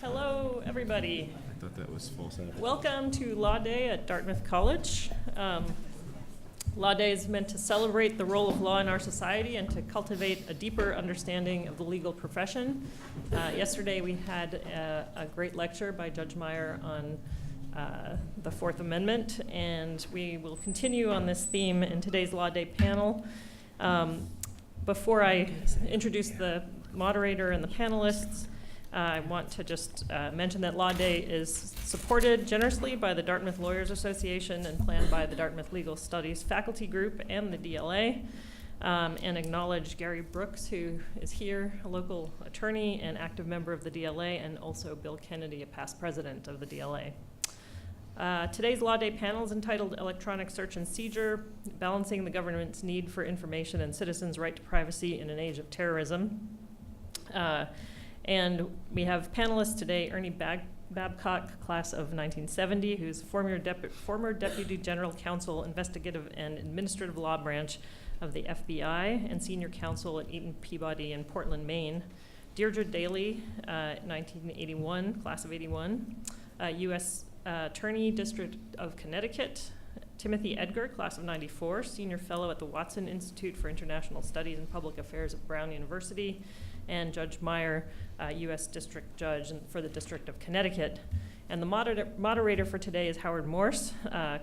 Hello, everybody. I thought that was full set. Welcome to Law Day at Dartmouth College. Law Day is meant to celebrate the role of law in our society and to cultivate a deeper understanding of the legal profession. Yesterday we had a great lecture by Judge Meyer on the Fourth Amendment, and we will continue on this theme in today's Law Day panel. Before I introduce the moderator and the panelists, I want to just mention that Law Day is supported generously by the Dartmouth Lawyers Association and planned by the Dartmouth Legal Studies Faculty Group and the DLA, and acknowledge Gary Brooks, who is here, a local attorney and active member of the DLA, and also Bill Kennedy, a past president of the DLA. Today's Law Day panel is entitled Electronic Search and Seizure, Balancing the Government's Need for Information and Citizens' Right to Privacy in an Age of Terrorism. And we have panelists today, Ernest Babcock, class of 1970, who's former Deputy General Counsel, Investigative and Administrative Law Branch of the FBI, and Senior Counsel at Eaton, Peabody in Portland, Maine. Deirdre Daly, 1981, class of 81, U.S. Attorney, District of Connecticut. Timothy Edgar, class of 94, Senior Fellow at the Watson Institute for International Studies and Public Affairs at Brown University. And Judge Meyer, U.S. District Judge for the District of Connecticut. And the moderator for today is Howard Morse,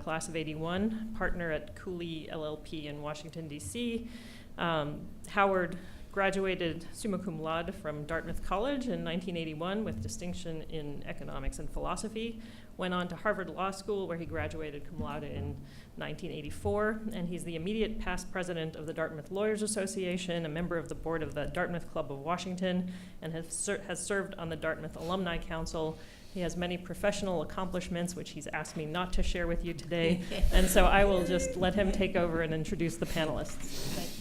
class of 81, partner at Cooley, LLP in Washington, D.C. Howard graduated summa cum laude from Dartmouth College in 1981 with distinction in economics and philosophy. Went on to Harvard Law School, where he graduated cum laude in 1984, and he's the immediate past president of the Dartmouth Lawyers Association, a member of the board of the Dartmouth Club of Washington, and has served on the Dartmouth Alumni Council. He has many professional accomplishments, which he's asked me not to share with you today, and so I will just let him take over and introduce the panelists.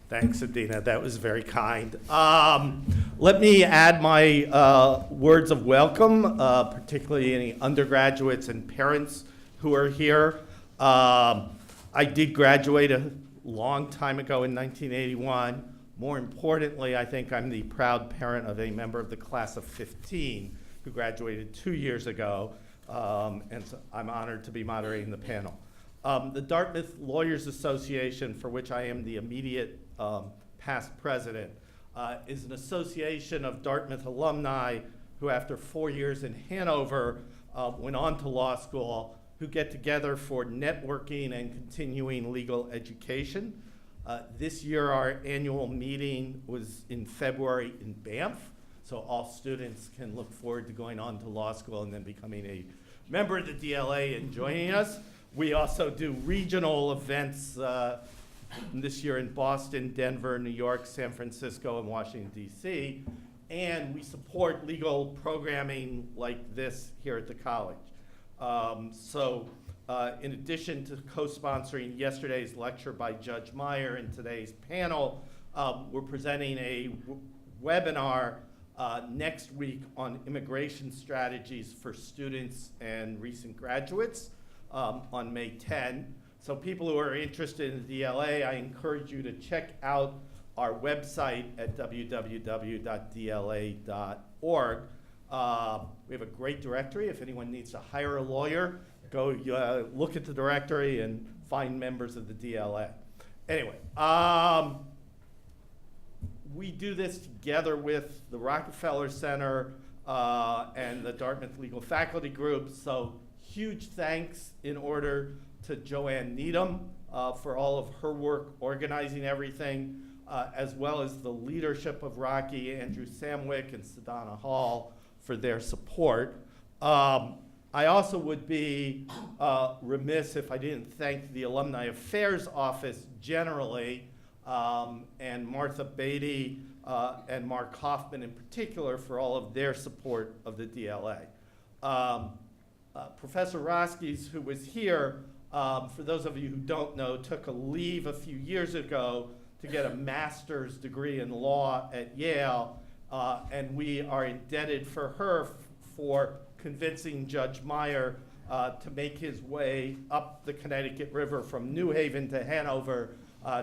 Thanks, Adina. That was very kind. Let me add my words of welcome, particularly any undergraduates and parents who are here. I did graduate a long time ago in 1981. More importantly, I think I'm the proud parent of a member of the class of 15 who graduated 2 years ago, and so I'm honored to be moderating the panel. The Dartmouth Lawyers Association, for which I am the immediate past president, is an association of Dartmouth alumni who, after 4 years in Hanover, went on to law school, who get together for networking and continuing legal education. This year, our annual meeting was in February in Banff, so all students can look forward to going on to law school and then becoming a member of the DLA and joining us. We also do regional events this year in Boston, Denver, New York, San Francisco, and Washington, D.C., and we support legal programming like this here at the college. In addition to co-sponsoring yesterday's lecture by Judge Meyer and today's panel, we're presenting a webinar next week on immigration strategies for students and recent graduates on May 10. So people who are interested in the DLA, I encourage you to check out our website at www.dla.org. We have a great directory. If anyone needs to hire a lawyer, go look at the directory and find members of the DLA. Anyway, we do this together with the Rockefeller Center and the Dartmouth Legal Faculty Group. So huge thanks in order to Joanne Needham for all of her work organizing everything, as well as the leadership of Rocky, Andrew Samwick, and Sadana Hall for their support. I also would be remiss if I didn't thank the Alumni Affairs Office generally, and Martha Beatty and Mark Hoffman in particular for all of their support of the DLA. Professor Roskis, who was here, for those of you who don't know, took a leave a few years ago to get a master's degree in law at Yale, and we are indebted for her for convincing Judge Meyer to make his way up the Connecticut River from New Haven to Hanover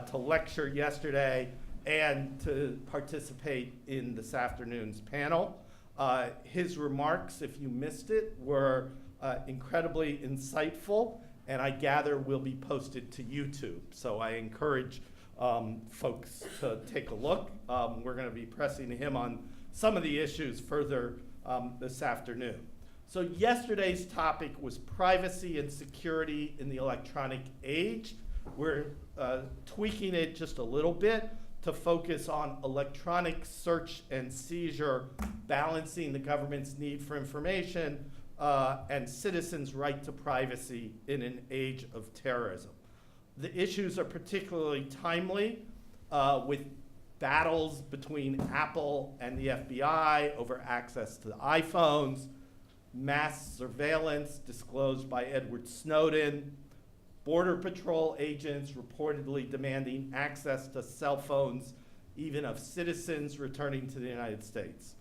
to lecture yesterday. and to participate in this afternoon's panel. His remarks, if you missed it, were incredibly insightful, and I gather will be posted to YouTube. So I encourage folks to take a look. We're going to be pressing him on some of the issues further this afternoon. So yesterday's topic was privacy and security in the electronic age. We're tweaking it just a little bit to focus on electronic search and seizure, balancing the government's need for information and citizens' right to privacy in an age of terrorism. The issues are particularly timely with battles between Apple and the FBI over access to the iPhones, mass surveillance disclosed by Edward Snowden, Border Patrol agents reportedly demanding access to cell phones, even of citizens returning to the United States.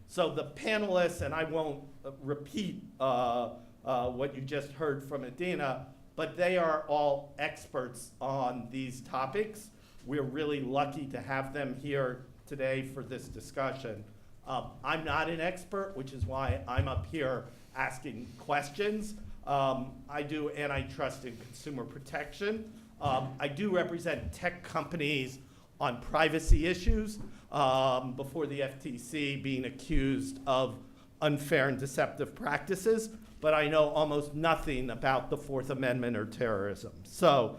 So the panelists, and I won't repeat what you just heard from Adina, but they are all experts on these topics. We're really lucky to have them here today for this discussion. I'm not an expert, which is why I'm up here asking questions. I do antitrust and consumer protection. I do represent tech companies on privacy issues before the FTC being accused of unfair and deceptive practices, but I know almost nothing about the Fourth Amendment or terrorism. So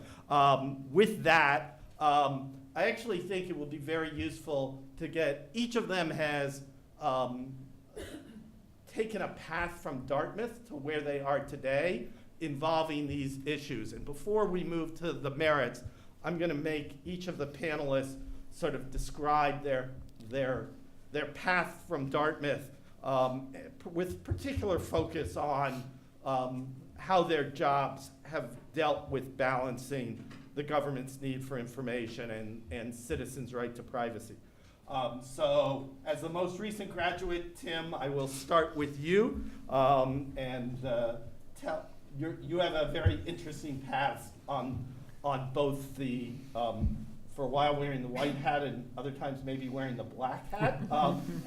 with that, I actually think it will be very useful to get, each of them has taken a path from Dartmouth to where they are today involving these issues. And before we move to the merits, I'm going to make each of the panelists sort of describe their path from Dartmouth with particular focus on how their jobs have dealt with balancing the government's need for information and citizens' right to privacy. So as the most recent graduate, Tim, I will start with you and tell you have a very interesting path on both the for a while wearing the white hat and other times maybe wearing the black hat,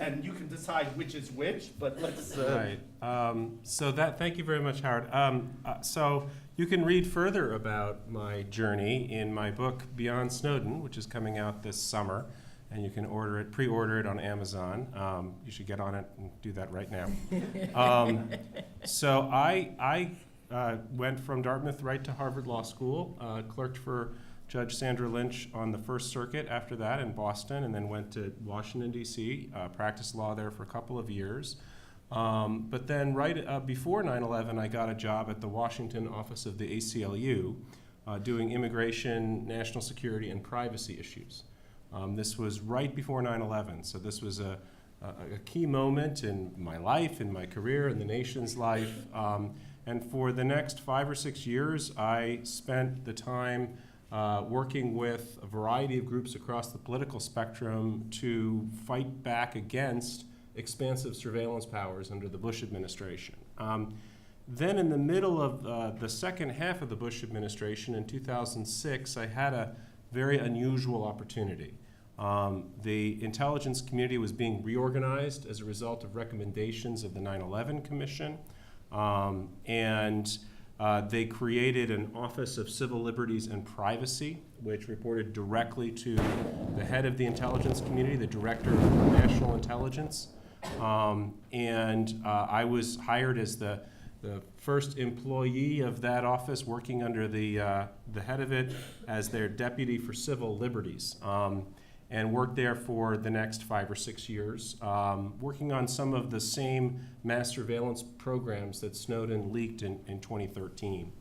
and you can decide which is which. But let's right. Thank you very much, Howard. So you can read further about my journey in my book Beyond Snowden, which is coming out this summer. And you can pre-order it on Amazon. You should get on it and do that right now. So I went from Dartmouth right to Harvard Law School, clerked for Judge Sandra Lynch on the First Circuit after that in Boston, and then went to Washington, D.C., practiced law there for a couple of years. But then right before 9/11, I got a job at the Washington office of the ACLU doing immigration, national security, and privacy issues. This was right before 9/11, so this was a key moment in my life, in my career, in the nation's life. And for the next 5 or 6 years, I spent the time working with a variety of groups across the political spectrum to fight back against expansive surveillance powers under the Bush administration. Then in the middle of the second half of the Bush administration in 2006, I had a very unusual opportunity. The intelligence community was being reorganized as a result of recommendations of the 9/11 Commission, and they created an Office of Civil Liberties and Privacy, which reported directly to the head of the intelligence community, the Director of National Intelligence, and I was hired as the first employee of that office, working under the head of it as their deputy for civil liberties, and worked there for the next 5 or 6 years, working on some of the same mass surveillance programs that Snowden leaked in 2013.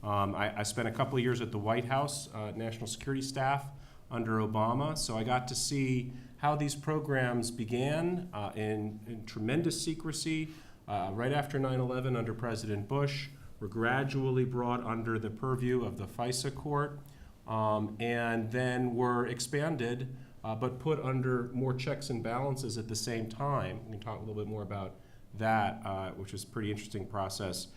I spent a couple of years at the White House, national security staff under Obama, so I got to see how these programs began in tremendous secrecy, right after 9/11 under President Bush, were gradually brought under the purview of the FISA court, and then were expanded, but put under more checks and balances at the same time. We can talk a little bit more about that, which was a pretty interesting process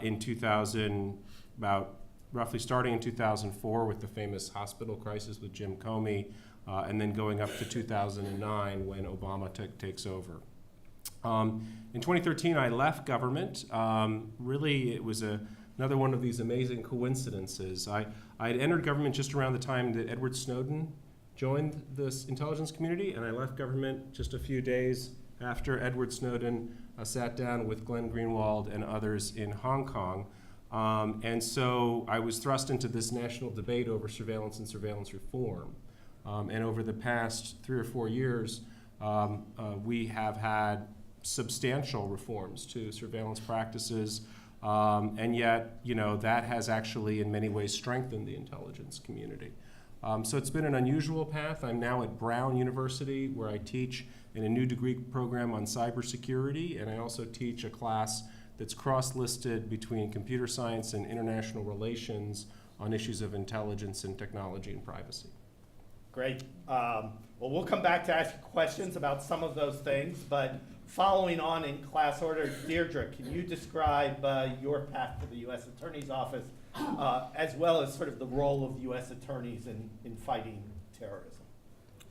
in 2000, about roughly starting in 2004 with the famous hospital crisis with Jim Comey, and then going up to 2009 when Obama takes over. In 2013, I left government. Really, it was another one of these amazing coincidences. I had entered government just around the time that Edward Snowden joined this intelligence community, and I left government just a few days after Edward Snowden sat down with Glenn Greenwald and others in Hong Kong. And so I was thrust into this national debate over surveillance and surveillance reform. And over the past 3 or 4 years, we have had substantial reforms to surveillance practices, and yet, that has actually in many ways strengthened the intelligence community. So it's been an unusual path. I'm now at Brown University, where I teach in a new degree program on cybersecurity, and I also teach a class that's cross-listed between computer science and international relations on issues of intelligence and technology and privacy. Great. Well, we'll come back to ask questions about some of those things, but following on in class order, Deirdre, can you describe your path to the U.S. Attorney's Office, as well as sort of the role of U.S. attorneys in fighting terrorism?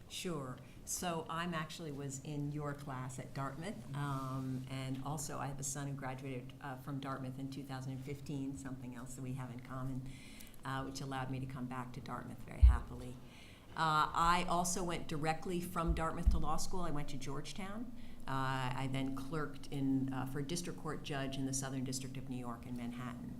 Sure. So I'm actually was in your class at Dartmouth, and also I have a son who graduated from Dartmouth in 2015, something else that we have in common, which allowed me to come back to Dartmouth very happily. I also went directly from Dartmouth to law school. I went to Georgetown. I then clerked for district court judge in the Southern District of New York in Manhattan.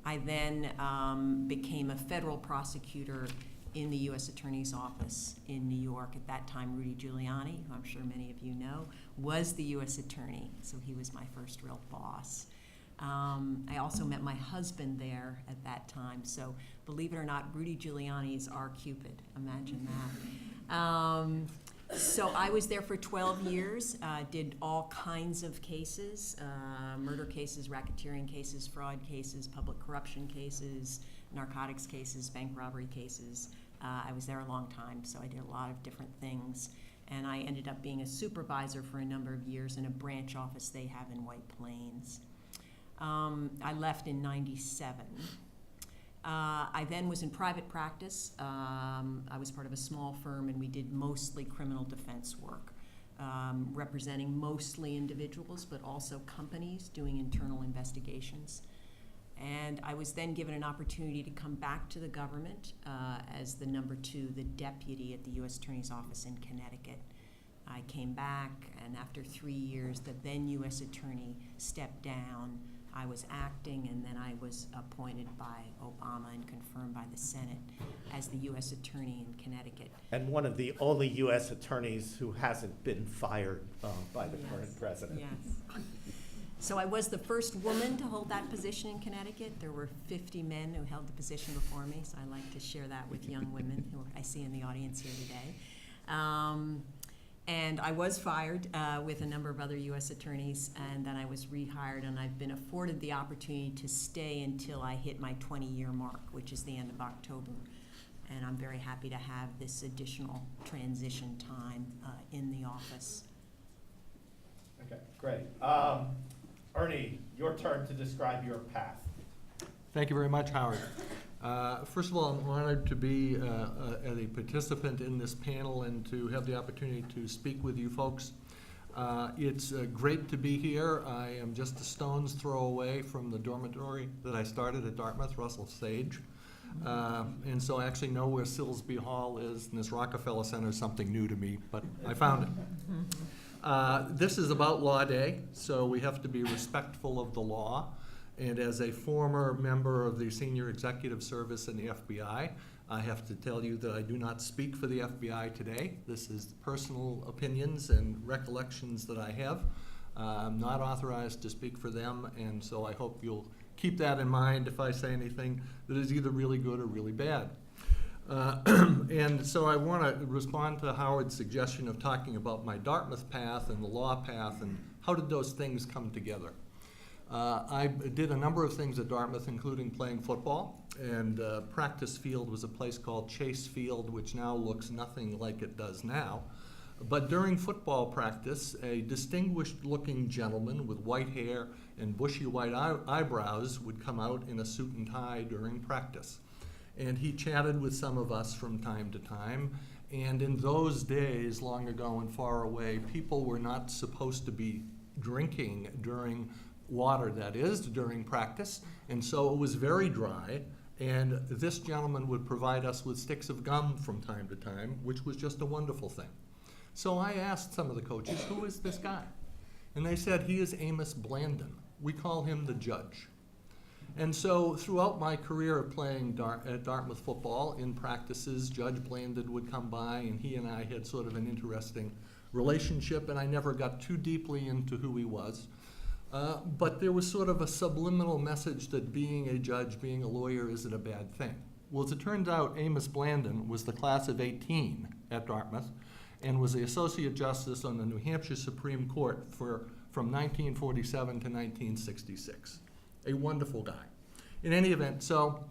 I then became a federal prosecutor in the U.S. Attorney's Office in New York. At that time, Rudy Giuliani, who I'm sure many of you know, was the U.S. Attorney, so he was my first real boss. I also met my husband there at that time, so believe it or not, Rudy Giuliani is our Cupid. Imagine that. So I was there for 12 years, did all kinds of cases, murder cases, racketeering cases, fraud cases, public corruption cases, narcotics cases, bank robbery cases. I was there a long time, so I did a lot of different things. And I ended up being a supervisor for a number of years in a branch office they have in White Plains. I left in '97. I then was in private practice. I was part of a small firm, and we did mostly criminal defense work, representing mostly individuals, but also companies doing internal investigations. And I was then given an opportunity to come back to the government as the the deputy at the U.S. Attorney's Office in Connecticut. I came back, and after 3 years, the then U.S. Attorney stepped down. I was acting, and then I was appointed by Obama and confirmed by the Senate as the U.S. Attorney in Connecticut. And one of the only U.S. attorneys who hasn't been fired by the current president. Yes. So I was the first woman to hold that position in Connecticut. There were 50 men who held the position before me, so I like to share that with young women who I see in the audience here today. And I was fired with a number of other U.S. attorneys, and then I was rehired, and I've been afforded the opportunity to stay until I hit my 20-year mark, which is the end of October. And I'm very happy to have this additional transition time in the office. Okay, great. Ernie, your turn to describe your path. Thank you very much, Howard. First of all, I'm honored to be a participant in this panel and to have the opportunity to speak with you folks. It's great to be here. I am just a stone's throw away from the dormitory that I started at Dartmouth, Russell Sage. And so I actually know where Silsby Hall is, and this Rockefeller Center is something new to me, but I found it. This is about Law Day, so we have to be respectful of the law. And as a former member of the Senior Executive Service in the FBI, I have to tell you that I do not speak for the FBI today. This is personal opinions and recollections that I have. I'm not authorized to speak for them, and so I hope you'll keep that in mind if I say anything that is either really good or really bad. And so I want to respond to Howard's suggestion of talking about my Dartmouth path and the law path and how did those things come together. I did a number of things at Dartmouth, including playing football, and practice field was a place called Chase Field, which now looks nothing like it does now. But during football practice, a distinguished-looking gentleman with white hair and bushy white eyebrows would come out in a suit and tie during practice. And he chatted with some of us from time to time, And in those days, long ago and far away, people were not supposed to be drinking during water, that is, during practice. And so it was very dry. And this gentleman would provide us with sticks of gum from time to time, which was just a wonderful thing. So I asked some of the coaches, who is this guy? And they said, he is Amos Blandon. We call him the judge. And so throughout my career of playing at Dartmouth football, in practices, Judge Blandon would come by, and he and I had sort of an interesting relationship, and I never got too deeply into who he was. But there was sort of a subliminal message that being a judge, being a lawyer, isn't a bad thing. Well, as it turns out, Amos Blandon was the class of 18 at Dartmouth and was the Associate Justice on the New Hampshire Supreme Court from 1947 to 1966. A wonderful guy. In any event, so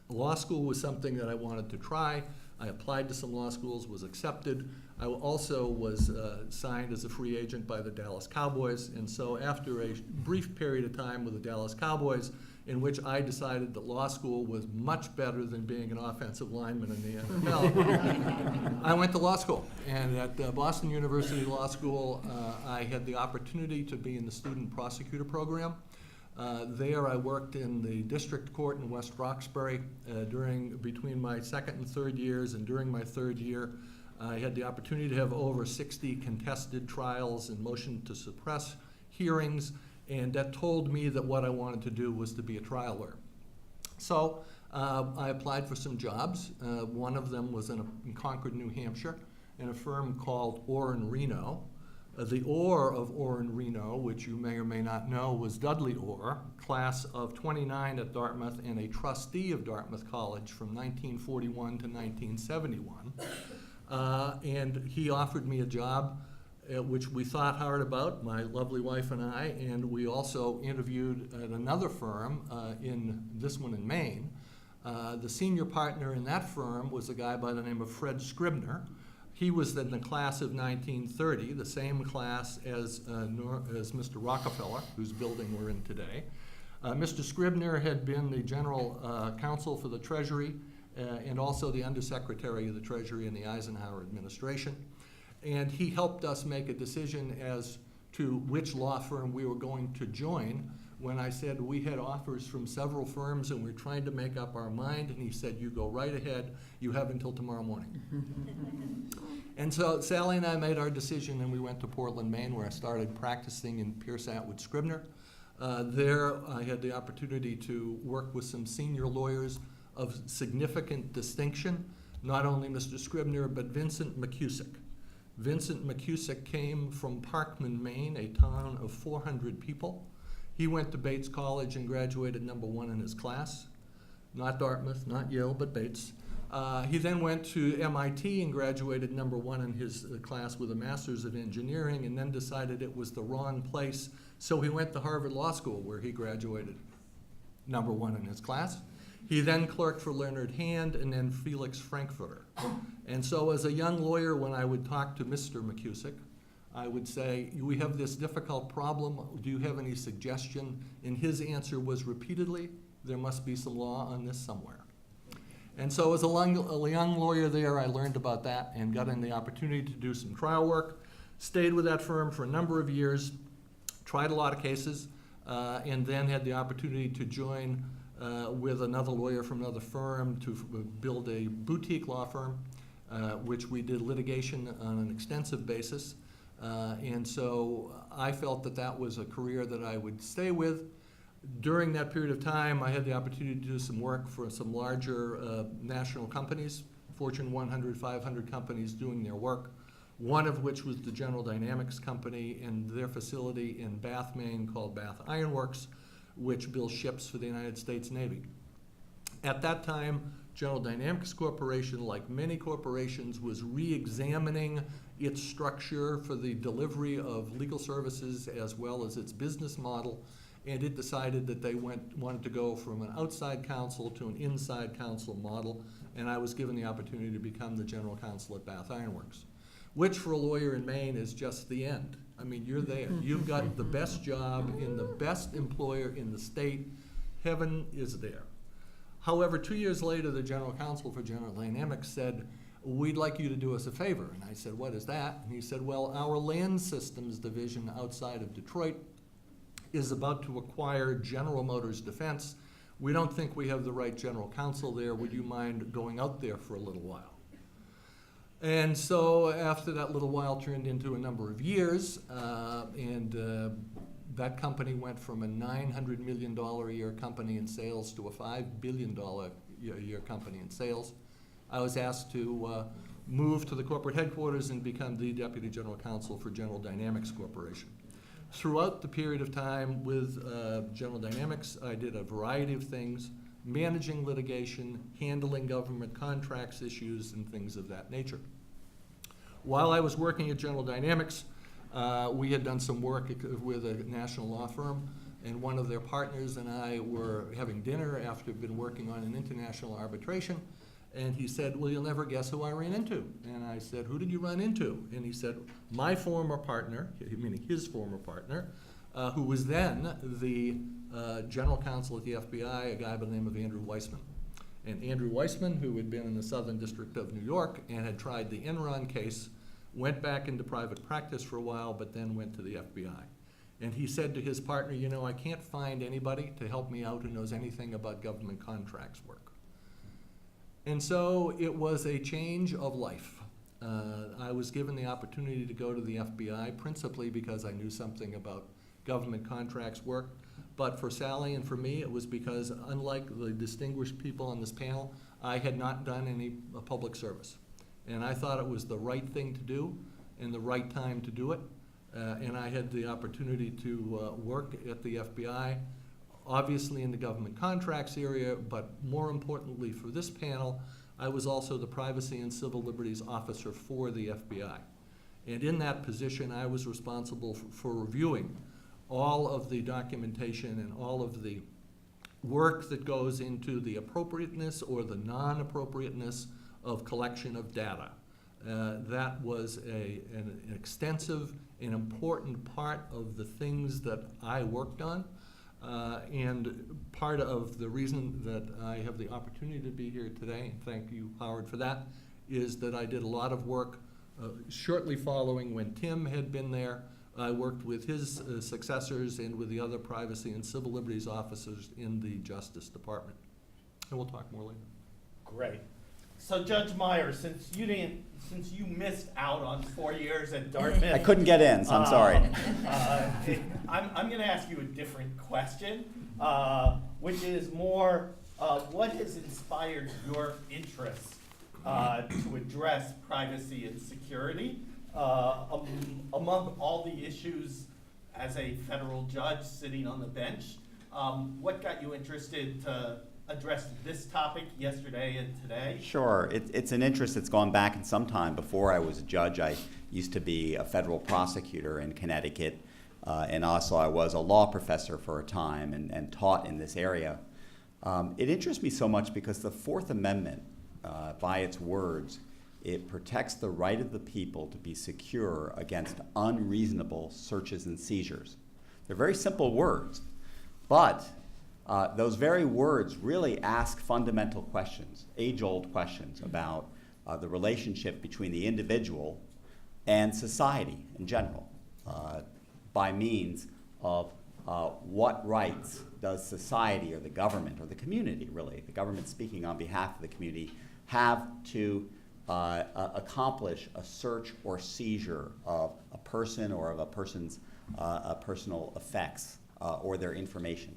law school was something that I wanted to try. I applied to some law schools, was accepted. I also was signed as a free agent by the Dallas Cowboys, and so after a brief period of time with the Dallas Cowboys, in which I decided that law school was much better than being an offensive lineman in the NFL, I went to law school. And at Boston University Law School, I had the opportunity to be in the student prosecutor program. There I worked in the district court in West Roxbury between my second and third years, and during my third year I had the opportunity to have over 60 contested trials and motion to suppress hearings, and that told me that what I wanted to do was to be a trial lawyer. So I applied for some jobs. One of them was in Concord, New Hampshire, in a firm called Orr & Reno. The Orr of Orr & Reno, which you may or may not know, was Dudley Orr, class of 29 at Dartmouth and a trustee of Dartmouth College from 1941 to 1971. And he offered me a job, which we thought hard about, my lovely wife and I, and we also interviewed at another firm, this one in Maine. The senior partner in that firm was a guy by the name of Fred Scribner. He was in the class of 1930, the same class as Mr. Rockefeller, whose building we're in today. Mr. Scribner had been the general counsel for the Treasury and also the undersecretary of the Treasury in the Eisenhower administration. And he helped us make a decision as to which law firm we were going to join. When I said we had offers from several firms and we're trying to make up our mind, and he said, you go right ahead, you have until tomorrow morning. And so Sally and I made our decision, and we went to Portland, Maine, where I started practicing in Pierce Atwood Scribner. There I had the opportunity to work with some senior lawyers of significant distinction, not only Mr. Scribner, but Vincent McCusick. Vincent McCusick came from Parkman, Maine, a town of 400 people. He went to Bates College and graduated #1 in his class. Not Dartmouth, not Yale, but Bates. He then went to MIT and graduated #1 in his class with a Master's of Engineering, and then decided it was the wrong place. So he went to Harvard Law School, where he graduated #1 in his class. He then clerked for Leonard Hand and then Felix Frankfurter. And so as a young lawyer, when I would talk to Mr. McCusick, I would say, we have this difficult problem. Do you have any suggestion? And his answer was repeatedly, there must be some law on this somewhere. And so as a young lawyer there, I learned about that and got in the opportunity to do some trial work, stayed with that firm for a number of years, tried a lot of cases, and then had the opportunity to join with another lawyer from another firm to build a boutique law firm, which we did litigation on an extensive basis. And so I felt that that was a career that I would stay with. During that period of time, I had the opportunity to do some work for some larger national companies, Fortune 100, 500 companies doing their work, one of which was the General Dynamics company and their facility in Bath, Maine called Bath Iron Works, which builds ships for the United States Navy. At that time, General Dynamics Corporation, like many corporations, was re-examining its structure for the delivery of legal services as well as its business model, and it decided that they wanted to go from an outside counsel to an inside counsel model, and I was given the opportunity to become the general counsel at Bath Iron Works, which for a lawyer in Maine is just the end. I mean, you're there. You've got the best job in the best employer in the state. Heaven is there. However, 2 years later, the general counsel for General Dynamics said, we'd like you to do us a favor. And I said, what is that? And he said, well, our land systems division outside of Detroit is about to acquire General Motors Defense. We don't think we have the right general counsel there. Would you mind going out there for a little while? And so after that little while turned into a number of years, that company went from a $900 million a year company in sales to a $5 billion a year company in sales. I was asked to move to the corporate headquarters and become the Deputy General Counsel for General Dynamics Corporation. Throughout the period of time with General Dynamics, I did a variety of things, managing litigation, handling government contracts issues, and things of that nature. While I was working at General Dynamics, we had done some work with a national law firm, and one of their partners and I were having dinner after been working on an international arbitration, and he said, well, you'll never guess who I ran into. And I said, who did you run into? And he said, my former partner, meaning his former partner, who was then the general counsel at the FBI, a guy by the name of Andrew Weissman. And Andrew Weissman, who had been in the Southern District of New York and had tried the Enron case, went back into private practice for a while, but then went to the FBI. And he said to his partner, you know, I can't find anybody to help me out who knows anything about government contracts work. And so it was a change of life. I was given the opportunity to go to the FBI principally because I knew something about government contracts work. But for Sally and for me, it was because unlike the distinguished people on this panel, I had not done any public service. And I thought it was the right thing to do and the right time to do it. And I had the opportunity to work at the FBI, obviously in the government contracts area, but more importantly for this panel, I was also the Privacy and Civil Liberties Officer for the FBI. And in that position, I was responsible for reviewing all of the documentation and all of the work that goes into the appropriateness or the non-appropriateness of collection of data. That was an extensive and important part of the things that I worked on. And part of the reason that I have the opportunity to be here today, and thank you, Howard, for that, is that I did a lot of work shortly following when Tim had been there. I worked with his successors and with the other privacy and civil liberties officers in the Justice Department. And we'll talk more later. Great. So Judge Meyer, since you missed out on 4 years at Dartmouth, I couldn't get in, so I'm sorry. I'm going to ask you a different question, which is more, what has inspired your interest to address privacy and security among all the issues as a federal judge sitting on the bench? What got you interested to address this topic yesterday and today? Sure. It's an interest that's gone back in some time. Before I was a judge, I used to be a federal prosecutor in Connecticut, and also I was a law professor for a time and taught in this area. It interests me so much because the Fourth Amendment, by its words, it protects the right of the people to be secure against unreasonable searches and seizures. They're very simple words, but those very words really ask fundamental questions, age-old questions about the relationship between the individual and society in general, by means of what rights does society or the government or the community, really, the government speaking on behalf of the community, have to accomplish a search or seizure of a person or of a person's personal effects or their information.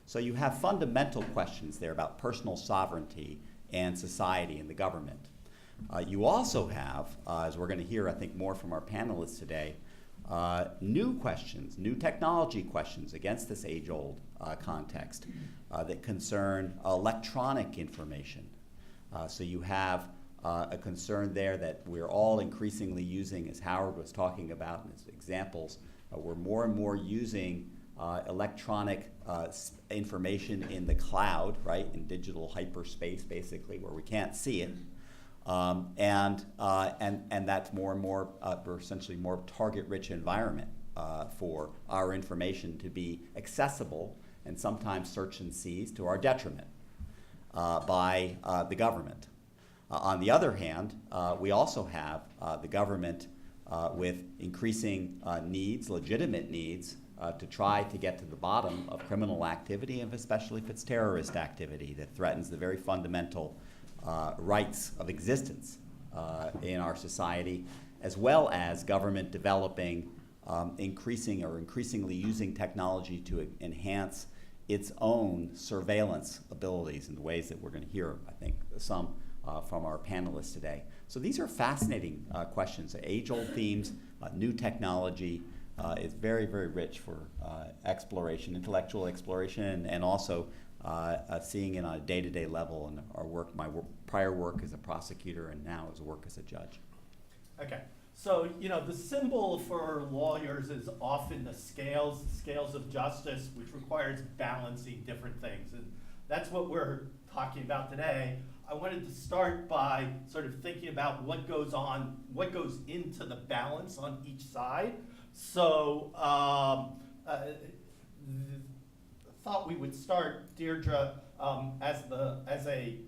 So you have fundamental questions there about personal sovereignty and society and the government. You also have, as we're going to hear, I think, more from our panelists today, new questions, new technology questions against this age-old context that concern electronic information. So you have a concern there that we're all increasingly using, as Howard was talking about in his examples, we're more and more using electronic information in the cloud, right, in digital hyperspace, basically, where we can't see it, and that's more and more, essentially, more target-rich environment for our information to be accessible and sometimes searched and seized to our detriment by the government. On the other hand, we also have the government with increasing needs, legitimate needs, to try to get to the bottom of criminal activity, and especially if it's terrorist activity that threatens the very fundamental rights of existence in our society, as well as government developing increasingly using technology to enhance its own surveillance abilities in the ways that we're going to hear, I think, some from our panelists today. So these are fascinating questions, age-old themes, new technology. Is very, very rich for exploration, intellectual exploration, and also seeing it on a day-to-day level in our work, prior work as a prosecutor and now as a work as a judge. Okay, so the symbol for lawyers is often the scales of justice, which requires balancing different things, and that's what we're talking about today. I wanted to start by sort of thinking about what goes into the balance on each side. So thought we would start, Deirdre, as a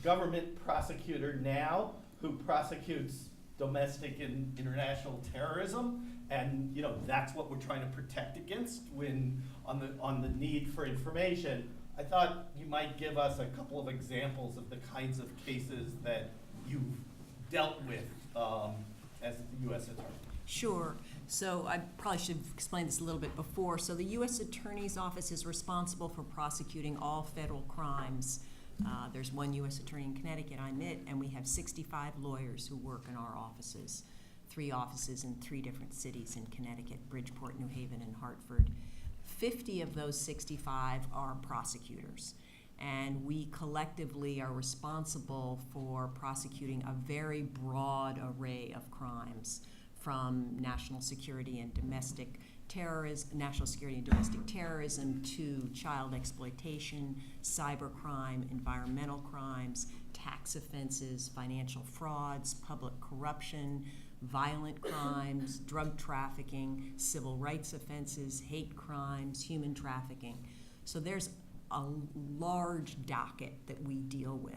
government prosecutor now who prosecutes domestic and international terrorism, and that's what we're trying to protect against when on the need for information. I thought you might give us a couple of examples of the kinds of cases that you've dealt with as the U.S. Attorney. Sure. So I probably should have explained this a little bit before. So the U.S. Attorney's Office is responsible for prosecuting all federal crimes. There's one U.S. Attorney in Connecticut, I admit, and we have 65 lawyers who work in our offices, 3 offices in 3 different cities in Connecticut, Bridgeport, New Haven, and Hartford. 50 of those 65 are prosecutors, and we collectively are responsible for prosecuting a very broad array of crimes, from national security and domestic terrorism, to child exploitation, cybercrime, environmental crimes, tax offenses, financial frauds, public corruption, violent crimes, drug trafficking, civil rights offenses, hate crimes, human trafficking. So there's a large docket that we deal with.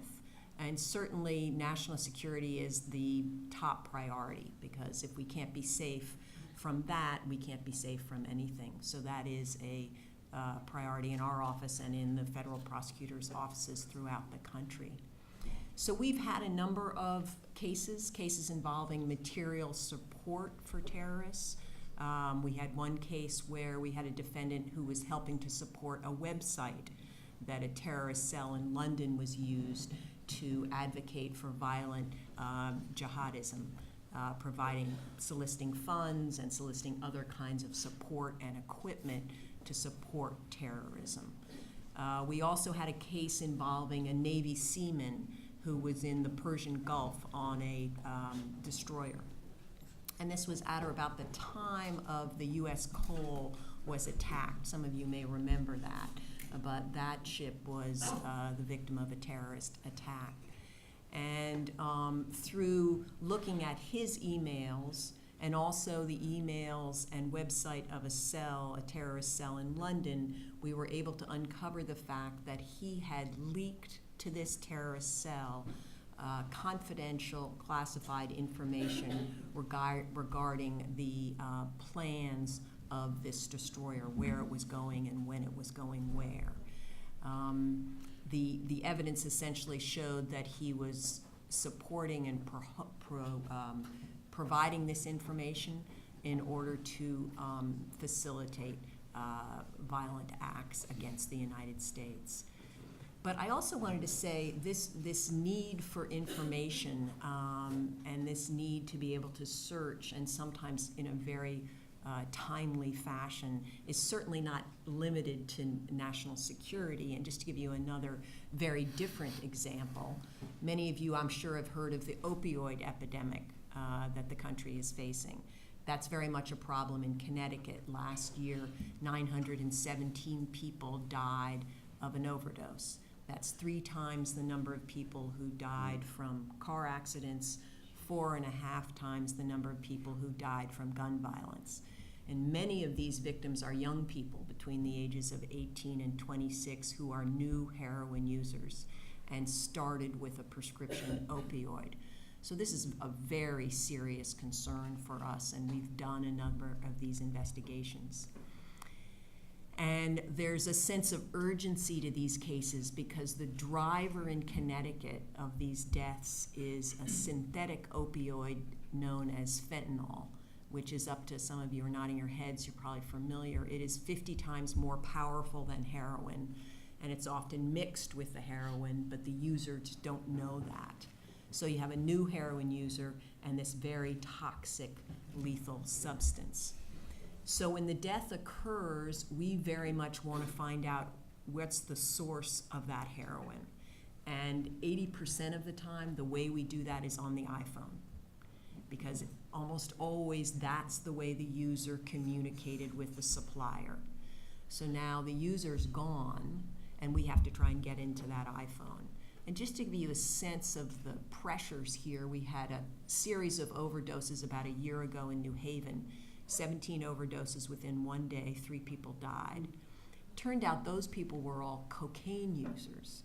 And certainly national security is the top priority, because if we can't be safe from that, we can't be safe from anything. So that is a priority in our office and in the federal prosecutors' offices throughout the country. So we've had a number of cases involving material support for terrorists. We had one case where we had a defendant who was helping to support a website that a terrorist cell in London was used to advocate for violent jihadism, soliciting funds and soliciting other kinds of support and equipment to support terrorism. We also had a case involving a Navy seaman who was in the Persian Gulf on a destroyer. And this was at or about the time of the U.S. Cole was attacked. Some of you may remember that. But that ship was the victim of a terrorist attack. And through looking at his emails and also the emails and website of a terrorist cell in London, we were able to uncover the fact that he had leaked to this terrorist cell confidential, classified information regarding the plans of this destroyer, where it was going and when it was going where. The evidence essentially showed that he was supporting and providing this information in order to facilitate violent acts against the United States. But I also wanted to say this need for information and this need to be able to search, and sometimes in a very timely fashion, is certainly not limited to national security. And just to give you another very different example, many of you, I'm sure, have heard of the opioid epidemic that the country is facing. That's very much a problem in Connecticut. Last year, 917 people died of an overdose. That's 3 times the number of people who died from car accidents, 4.5 times the number of people who died from gun violence. And many of these victims are young people between the ages of 18 and 26 who are new heroin users. and started with a prescription opioid. So this is a very serious concern for us, and we've done a number of these investigations. And there's a sense of urgency to these cases because the driver in Connecticut of these deaths is a synthetic opioid known as fentanyl, which is up to, some of you are nodding your heads, you're probably familiar. It is 50 times more powerful than heroin, and it's often mixed with the heroin, but the users don't know that. So you have a new heroin user and this very toxic, lethal substance. So when the death occurs, we very much want to find out what's the source of that heroin. And 80% of the time, the way we do that is on the iPhone, because almost always that's the way the user communicated with the supplier. So now the user's gone, and we have to try and get into that iPhone. And just to give you a sense of the pressures here, we had a series of overdoses about a year ago in New Haven. 17 overdoses within one day, 3 people died. Turned out those people were all cocaine users.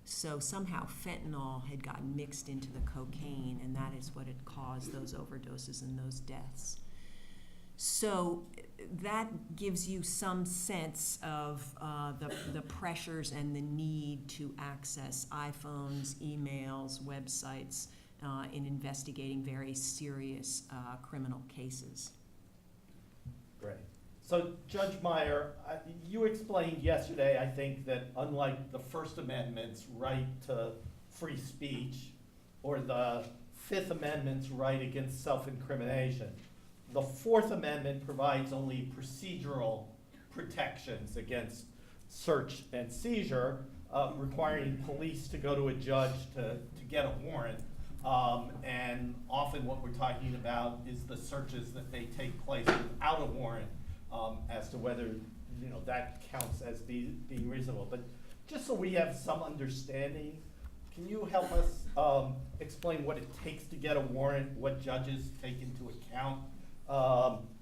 So somehow fentanyl had gotten mixed into the cocaine, and that is what had caused those overdoses and those deaths. So that gives you some sense of the pressures and the need to access iPhones, emails, websites in investigating very serious criminal cases. Great. So Judge Meyer, you explained yesterday, I think, that unlike the First Amendment's right to free speech or the Fifth Amendment's right against self-incrimination, the Fourth Amendment provides only procedural protections against search and seizure, requiring police to go to a judge to get a warrant. And often what we're talking about is the searches that they take place without a warrant, as to whether that counts as being reasonable. But just so we have some understanding, can you help us explain what it takes to get a warrant, what judges take into account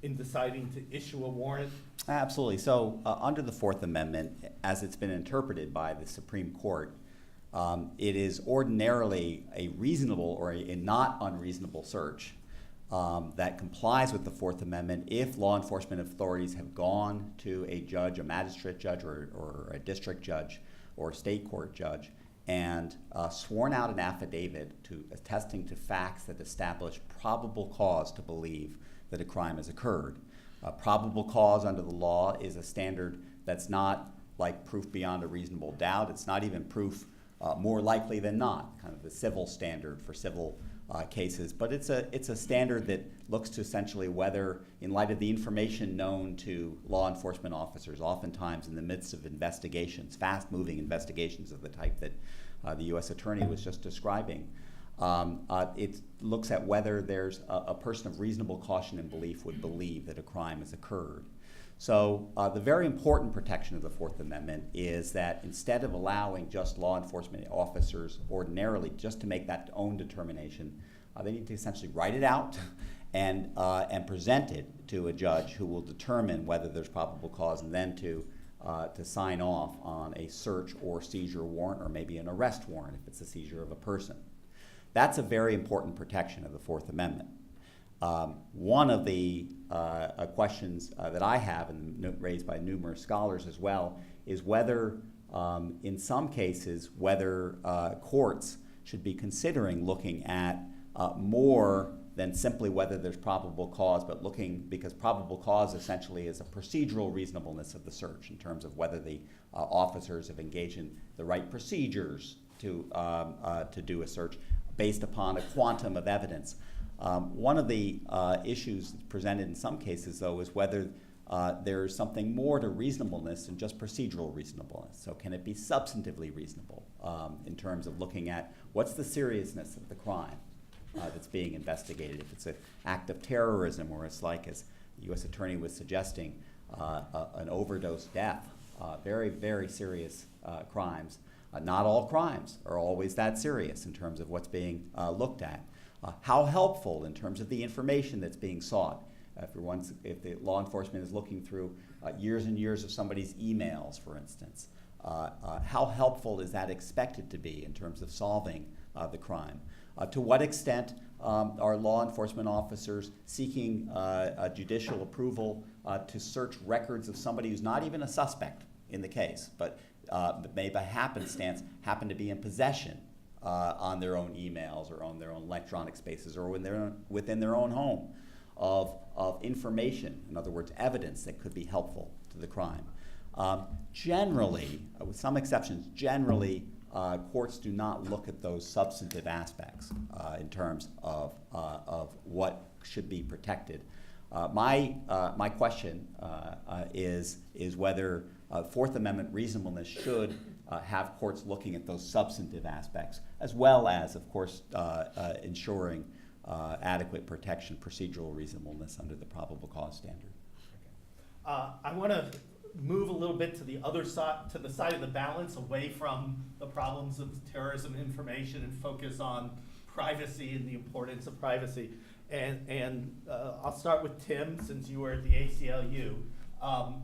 in deciding to issue a warrant? Absolutely. So under the Fourth Amendment, as it's been interpreted by the Supreme Court, it is ordinarily a reasonable or a not unreasonable search that complies with the Fourth Amendment if law enforcement authorities have gone to a judge, a magistrate judge, or a district judge, or a state court judge, and sworn out an affidavit attesting to facts that establish probable cause to believe that a crime has occurred. Probable cause under the law is a standard that's not like proof beyond a reasonable doubt. It's not even proof more likely than not, kind of the civil standard for civil cases. But it's a standard that looks to essentially whether, in light of the information known to law enforcement officers, oftentimes in the midst of investigations, fast-moving investigations of the type that the U.S. Attorney was just describing, it looks at whether there's a person of reasonable caution and belief would believe that a crime has occurred. So the very important protection of the Fourth Amendment is that instead of allowing just law enforcement officers ordinarily just to make that own determination, they need to essentially write it out and present it to a judge who will determine whether there's probable cause, and then to sign off on a search or seizure warrant, or maybe an arrest warrant if it's a seizure of a person. That's a very important protection of the Fourth Amendment. One of the questions that I have, and raised by numerous scholars as well, is whether, in some cases, whether courts should be considering looking at more than simply whether there's probable cause, but looking, because probable cause essentially is a procedural reasonableness of the search in terms of whether the officers have engaged in the right procedures to do a search based upon a quantum of evidence. One of the issues presented in some cases, though, is whether there's something more to reasonableness than just procedural reasonableness. So can it be substantively reasonable in terms of looking at what's the seriousness of the crime that's being investigated? If it's an act of terrorism, or it's like, as the U.S. Attorney was suggesting, an overdose death, very, very serious crimes. Not all crimes are always that serious in terms of what's being looked at. How helpful in terms of the information that's being sought. If the law enforcement is looking through years and years of somebody's emails, for instance, how helpful is that expected to be in terms of solving the crime? To what extent are law enforcement officers seeking judicial approval to search records of somebody who's not even a suspect in the case, but may by happenstance happen to be in possession on their own emails or on their own electronic spaces or within their own home of information, in other words, evidence that could be helpful to the crime. Generally, with some exceptions, courts do not look at those substantive aspects in terms of what should be protected. My question is whether Fourth Amendment reasonableness should have courts looking at those substantive aspects, as well as, of course, ensuring adequate protection, procedural reasonableness under the probable cause standard. I want to move a little bit to the other side, to the side of the balance, away from the problems of terrorism information, and focus on privacy and the importance of privacy. And I'll start with Tim, since you were at the ACLU.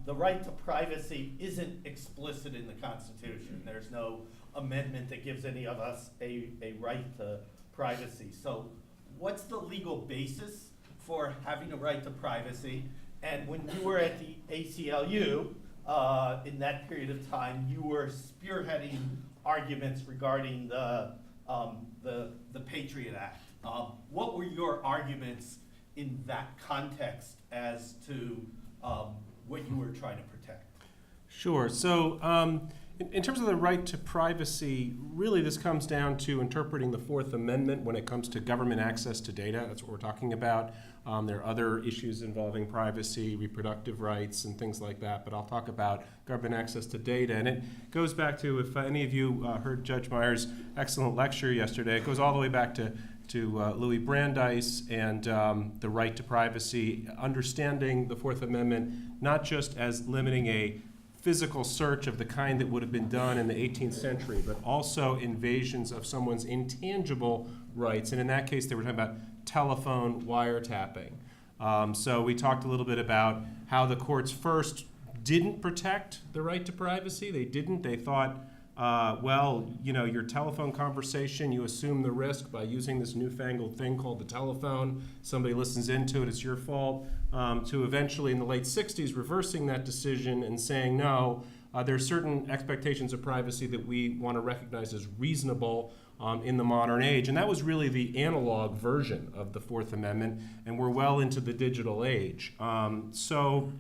The right to privacy isn't explicit in the Constitution. There's no amendment that gives any of us a right to privacy. So what's the legal basis for having a right to privacy? And when you were at the ACLU, in that period of time, you were spearheading arguments regarding the Patriot Act. What were your arguments in that context as to what you were trying to protect? Sure. So in terms of the right to privacy, really this comes down to interpreting the Fourth Amendment when it comes to government access to data. That's what we're talking about. There are other issues involving privacy, reproductive rights, and things like that, but I'll talk about government access to data. And it goes back to, if any of you heard Judge Meyer's excellent lecture yesterday, it goes all the way back to Louis Brandeis and the right to privacy, understanding the Fourth Amendment not just as limiting a physical search of the kind that would have been done in the 18th century, but also invasions of someone's intangible rights. And in that case, they were talking about telephone wiretapping. So we talked a little bit about how the courts first didn't protect the right to privacy. They didn't. They thought, well, you know, your telephone conversation, you assume the risk by using this newfangled thing called the telephone. Somebody listens into it, it's your fault. To eventually, in the late 60s, reversing that decision and saying, no, there are certain expectations of privacy that we want to recognize as reasonable in the modern age. And that was really the analog version of the Fourth Amendment, and we're well into the digital age. So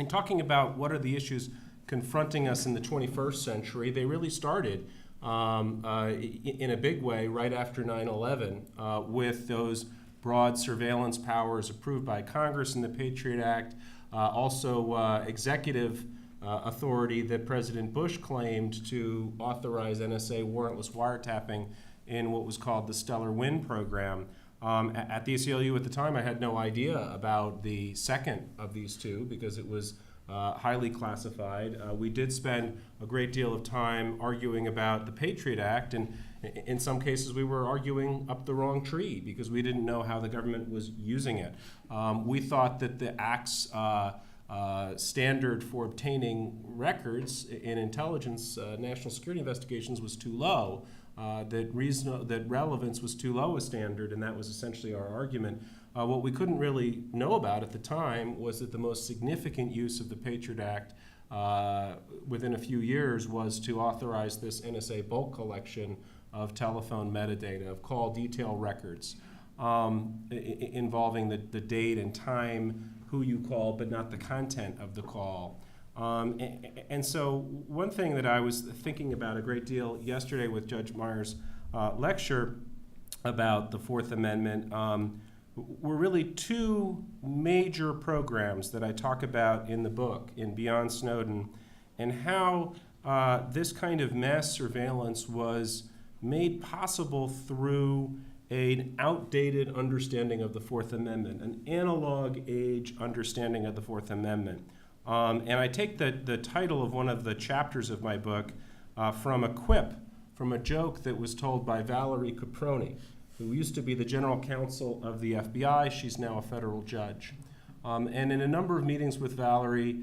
in talking about what are the issues confronting us in the 21st century, they really started in a big way right after 9/11 with those broad surveillance powers approved by Congress in the Patriot Act, also executive authority that President Bush claimed to authorize NSA warrantless wiretapping in what was called the Stellar Wind program. At the ACLU at the time, I had no idea about the second of these two because it was highly classified. We did spend a great deal of time arguing about the Patriot Act, and in some cases we were arguing up the wrong tree because we didn't know how the government was using it. We thought that the Act's standard for obtaining records in intelligence, national security investigations was too low, that relevance was too low a standard, and that was essentially our argument. What we couldn't really know about at the time was that the most significant use of the Patriot Act within a few years was to authorize this NSA bulk collection of telephone metadata, of call detail records, involving the date and time, who you call, but not the content of the call. And so one thing that I was thinking about a great deal yesterday with Judge Meyer's lecture about the Fourth Amendment were really two major programs that I talk about in the book, in Beyond Snowden, and how this kind of mass surveillance was made possible through an outdated understanding of the Fourth Amendment, an analog age understanding of the Fourth Amendment. And I take the title of one of the chapters of my book from a quip, from a joke that was told by Valerie Caproni, who used to be the general counsel of the FBI. She's now a federal judge. And in a number of meetings with Valerie,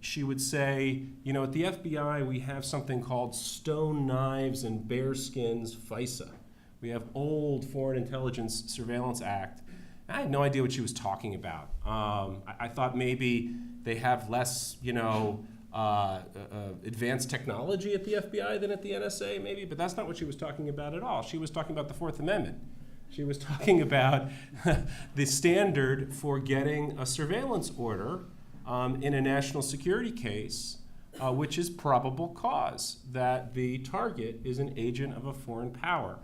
she would say, you know, at the FBI we have something called stone knives and bearskins FISA. We have old Foreign Intelligence Surveillance Act. I had no idea what she was talking about. I thought maybe they have less, you know, advanced technology at the FBI than at the NSA, maybe, but that's not what she was talking about at all. She was talking about the Fourth Amendment. She was talking about the standard for getting a surveillance order in a national security case, which is probable cause that the target is an agent of a foreign power.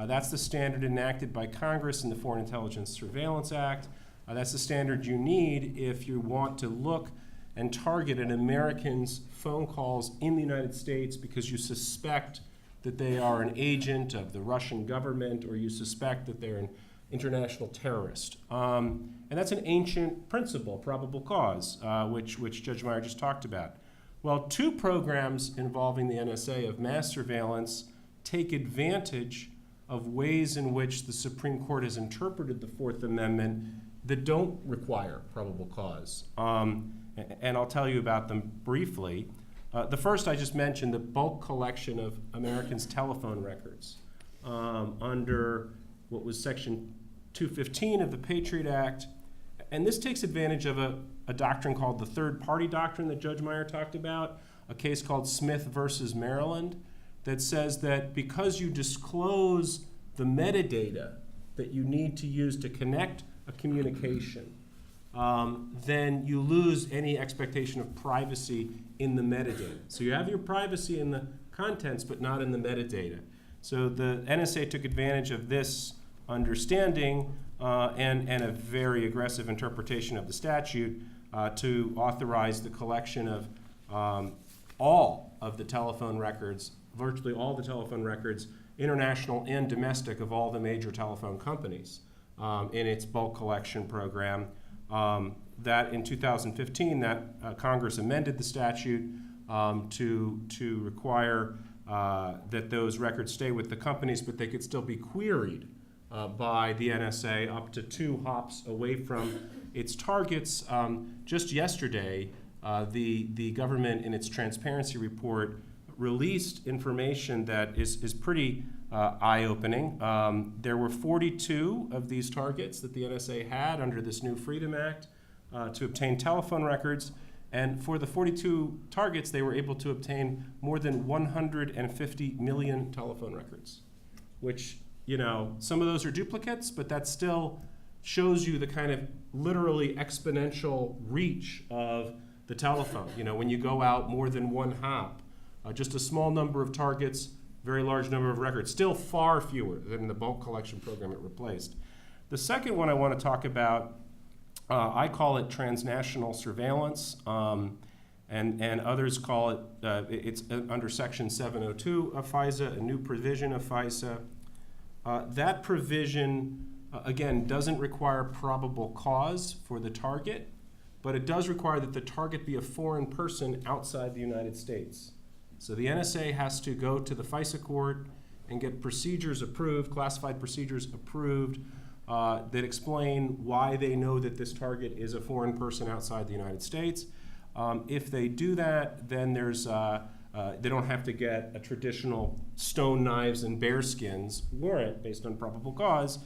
That's the standard enacted by Congress in the Foreign Intelligence Surveillance Act. That's the standard you need if you want to look and target an American's phone calls in the United States because you suspect that they are an agent of the Russian government or you suspect that they're an international terrorist. And that's an ancient principle, probable cause, which Judge Meyer just talked about. Well, two programs involving the NSA of mass surveillance take advantage of ways in which the Supreme Court has interpreted the Fourth Amendment that don't require probable cause. And I'll tell you about them briefly. The first I just mentioned, the bulk collection of Americans' telephone records under what was Section 215 of the Patriot Act. And this takes advantage of a doctrine called the third-party doctrine that Judge Meyer talked about, a case called Smith versus Maryland, that says that because you disclose the metadata that you need to use to connect a communication, then you lose any expectation of privacy in the metadata. So you have your privacy in the contents, but not in the metadata. So the NSA took advantage of this understanding and a very aggressive interpretation of the statute to authorize the collection of all of the telephone records, virtually all the telephone records, international and domestic, of all the major telephone companies in its bulk collection program. That in 2015, that Congress amended the statute to require that those records stay with the companies, but they could still be queried by the NSA up to 2 hops away from its targets. Just yesterday, the government in its transparency report released information that is pretty eye-opening. There were 42 of these targets that the NSA had under this new Freedom Act to obtain telephone records. And for the 42 targets, they were able to obtain more than 150 million telephone records, which, you know, some of those are duplicates, but that still shows you the kind of literally exponential reach of the telephone. You know, when you go out more than 1 hop, just a small number of targets, very large number of records, still far fewer than the bulk collection program it replaced. The second one I want to talk about, I call it transnational surveillance, and others call it, it's under Section 702 of FISA, a new provision of FISA. That provision, again, doesn't require probable cause for the target, but it does require that the target be a foreign person outside the United States. So the NSA has to go to the FISA court and get procedures approved, classified procedures approved, that explain why they know that this target is a foreign person outside the United States. If they do that, then there's they don't have to get a traditional stone knives and bearskins warrant based on probable cause.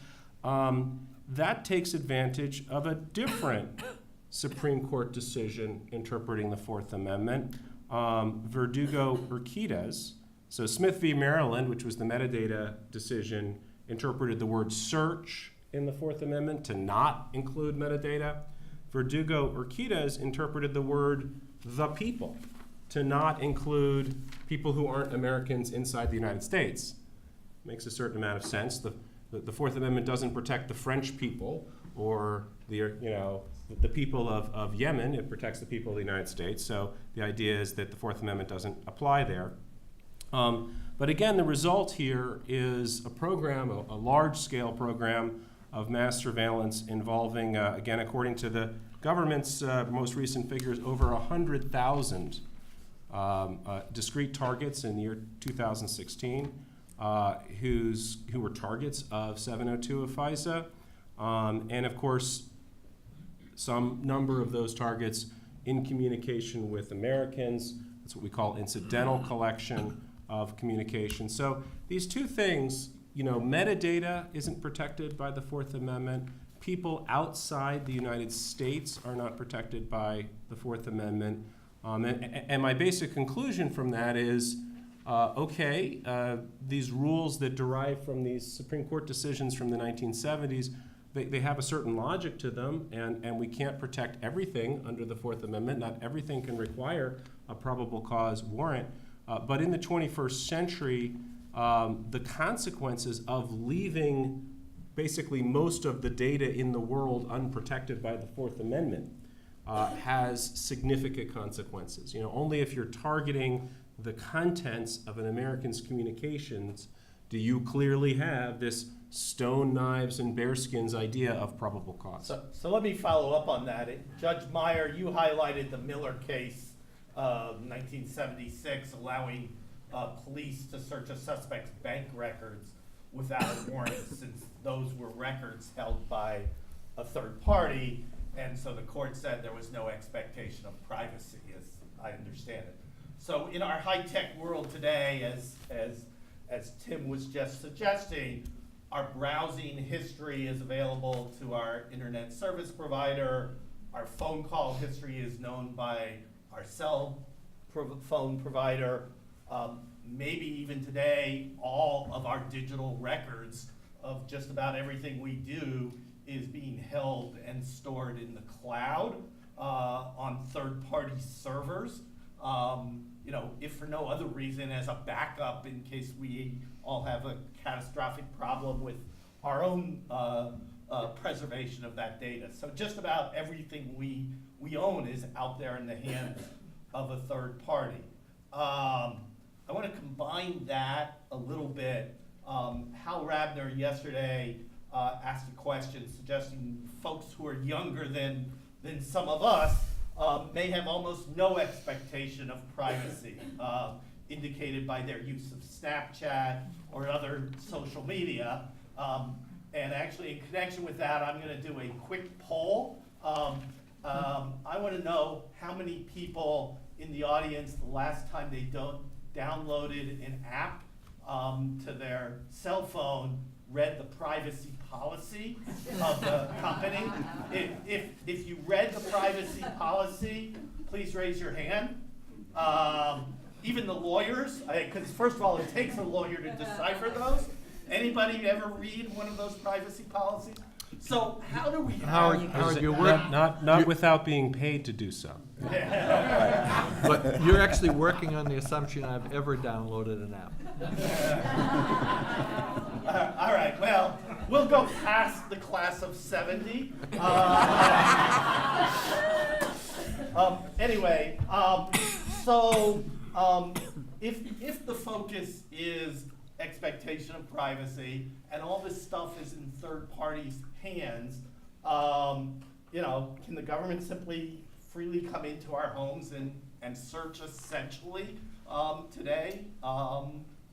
That takes advantage of a different Supreme Court decision interpreting the Fourth Amendment, Verdugo-Urquidez. So Smith v. Maryland, which was the metadata decision, interpreted the word search in the Fourth Amendment to not include metadata. Verdugo-Urquidez interpreted the word the people to not include people who aren't Americans inside the United States. Makes a certain amount of sense. The Fourth Amendment doesn't protect the French people or the people of Yemen. It protects the people of the United States. So the idea is that the Fourth Amendment doesn't apply there. But again, the result here is a program, a large-scale program of mass surveillance involving, again, according to the government's most recent figures, over 100,000 discrete targets in the year 2016 who were targets of 702 of FISA. And of course, some number of those targets in communication with Americans. That's what we call incidental collection of communication. So these two things, metadata isn't protected by the Fourth Amendment. People outside the United States are not protected by the Fourth Amendment. And my basic conclusion from that is, these rules that derive from these Supreme Court decisions from the 1970s, they have a certain logic to them, and we can't protect everything under the Fourth Amendment. Not everything can require a probable cause warrant. But in the 21st century, the consequences of leaving basically most of the data in the world unprotected by the Fourth Amendment has significant consequences. Only if you're targeting the contents of an American's communications do you clearly have this stone, knives, and bearskins idea of probable cause. So let me follow up on that. Judge Meyer, you highlighted the Miller case of 1976, allowing police to search a suspect's bank records without a warrant, since those were records held by a third party, and so the court said there was no expectation of privacy, as I understand it. So in our high-tech world today, as Tim was just suggesting, our browsing history is available to our internet service provider. Our phone call history is known by our cell phone provider. Maybe even today, all of our digital records of just about everything we do is being held and stored in the cloud on third-party servers. If for no other reason as a backup in case we all have a catastrophic problem with our own preservation of that data. So just about everything we own is out there in the hands of a third party. I want to combine that a little bit. Hal Rabner yesterday asked a question suggesting folks who are younger than some of us may have almost no expectation of privacy, indicated by their use of Snapchat or other social media. And actually, in connection with that, I'm going to do a quick poll. I want to know how many people in the audience, the last time they downloaded an app to their cell phone, read the privacy policy of the company. If you read the privacy policy, please raise your hand. Even the lawyers, because first of all, it takes a lawyer to decipher those. Anybody ever read one of those privacy policies? So how do we Howard, you're working. Not without being paid to do so. But you're actually working on the assumption I've ever downloaded an app. All right, well, we'll go past the class of 70. Anyway, if the focus is expectation of privacy and all this stuff is in third parties' hands, can the government simply freely come into our homes and search essentially today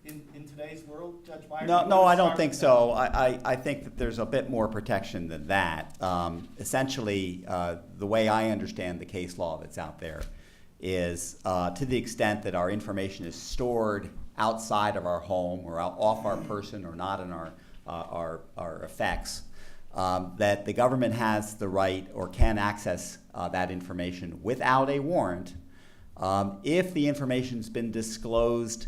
in today's world, Judge Meyer? No, I don't think so. I think that there's a bit more protection than that. Essentially, the way I understand the case law that's out there is to the extent that our information is stored outside of our home or off our person or not in our effects, that the government has the right or can access that information without a warrant if the information's been disclosed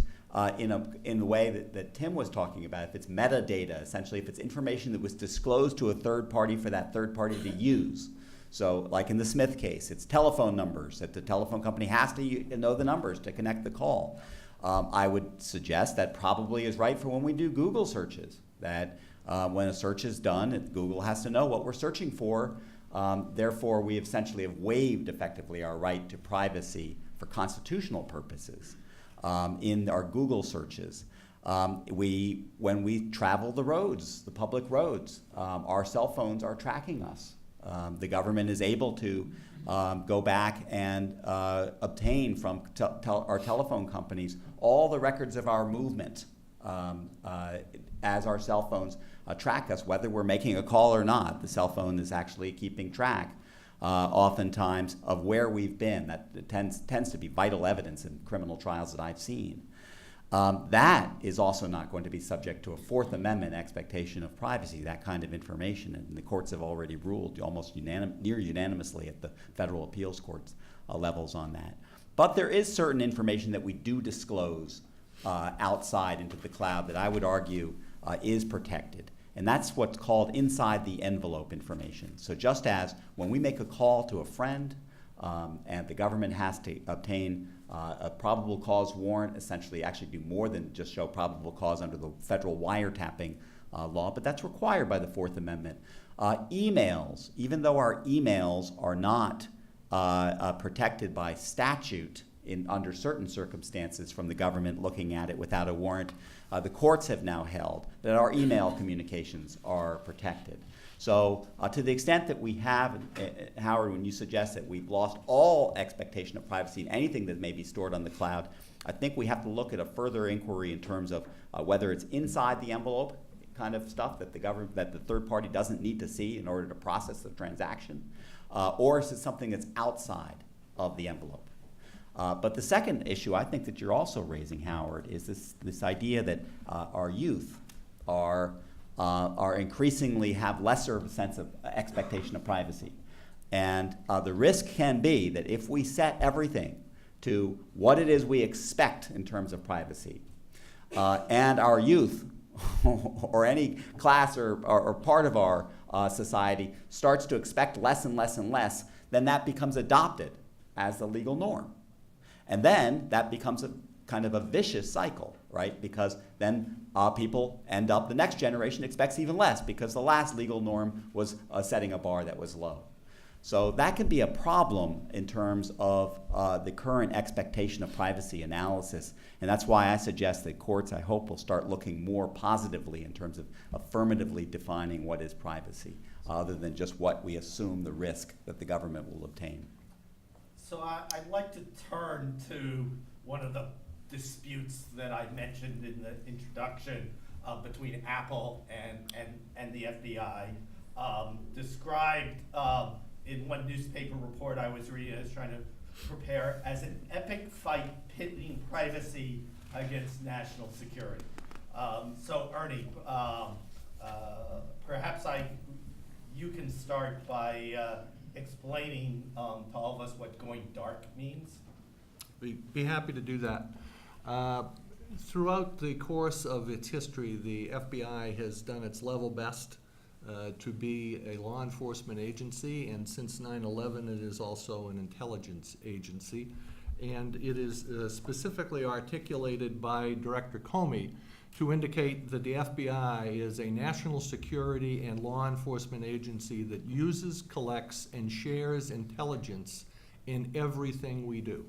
in the way that Tim was talking about. If it's metadata, essentially, if it's information that was disclosed to a third party for that third party to use. So like in the Smith case, it's telephone numbers that the telephone company has to know the numbers to connect the call. I would suggest that probably is right for when we do Google searches, that when a search is done, Google has to know what we're searching for. Therefore, we essentially have waived effectively our right to privacy for constitutional purposes in our Google searches. When we travel the roads, the public roads, our cell phones are tracking us. The government is able to go back and obtain from our telephone companies all the records of our movement as our cell phones track us, whether we're making a call or not. The cell phone is actually keeping track. oftentimes, of where we've been. That tends to be vital evidence in criminal trials that I've seen. That is also not going to be subject to a Fourth Amendment expectation of privacy, that kind of information. And the courts have already ruled almost near unanimously at the federal appeals courts levels on that. But there is certain information that we do disclose outside into the cloud that I would argue is protected. And that's what's called inside the envelope information. So just as when we make a call to a friend and the government has to obtain a probable cause warrant, essentially actually do more than just show probable cause under the federal wiretapping law, but that's required by the Fourth Amendment. Emails, even though our emails are not protected by statute under certain circumstances from the government looking at it without a warrant, the courts have now held that our email communications are protected. So to the extent that we have, Howard, when you suggest that we've lost all expectation of privacy in anything that may be stored on the cloud, I think we have to look at a further inquiry in terms of whether it's inside the envelope kind of stuff that the third party doesn't need to see in order to process the transaction, or is it something that's outside of the envelope? But the second issue I think that you're also raising, Howard, is this idea that our youth are increasingly have lesser of a sense of expectation of privacy. And the risk can be that if we set everything to what it is we expect in terms of privacy, and our youth or any class or part of our society starts to expect less and less and less, then that becomes adopted as the legal norm. And then that becomes a kind of a vicious cycle, right? Because then people end up, the next generation expects even less because the last legal norm was setting a bar that was low. So that can be a problem in terms of the current expectation of privacy analysis. And that's why I suggest that courts, I hope, will start looking more positively in terms of affirmatively defining what is privacy, other than just what we assume the risk that the government will obtain. So I'd like to turn to one of the disputes that I mentioned in the introduction between Apple and the FBI, described in one newspaper report I was reading, I was trying to prepare, as an epic fight pitting privacy against national security. So Ernie, perhaps you can start by explaining to all of us what going dark means. Be happy to do that. Throughout the course of its history, the FBI has done its level best to be a law enforcement agency, and since 9/11 it is also an intelligence agency. And it is specifically articulated by Director Comey to indicate that the FBI is a national security and law enforcement agency that uses, collects, and shares intelligence in everything we do.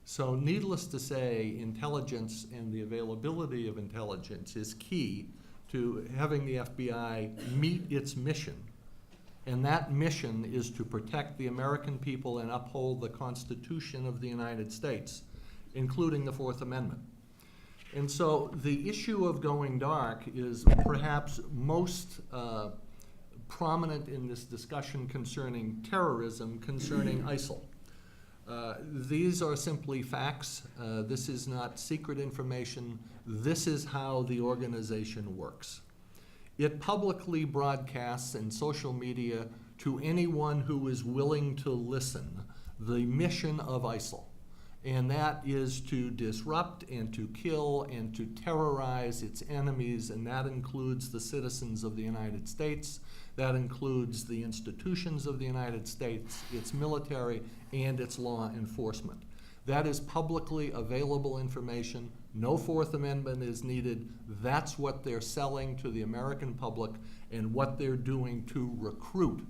So needless to say, intelligence and the availability of intelligence is key to having the FBI meet its mission. And that mission is to protect the American people and uphold the Constitution of the United States, including the Fourth Amendment. And so the issue of going dark is perhaps most prominent in this discussion concerning terrorism, concerning ISIL. These are simply facts. This is not secret information. This is how the organization works. It publicly broadcasts in social media to anyone who is willing to listen the mission of ISIL. And that is to disrupt and to kill and to terrorize its enemies, and that includes the citizens of the United States, that includes the institutions of the United States, its military, and its law enforcement. That is publicly available information. No Fourth Amendment is needed. That's what they're selling to the American public and what they're doing to recruit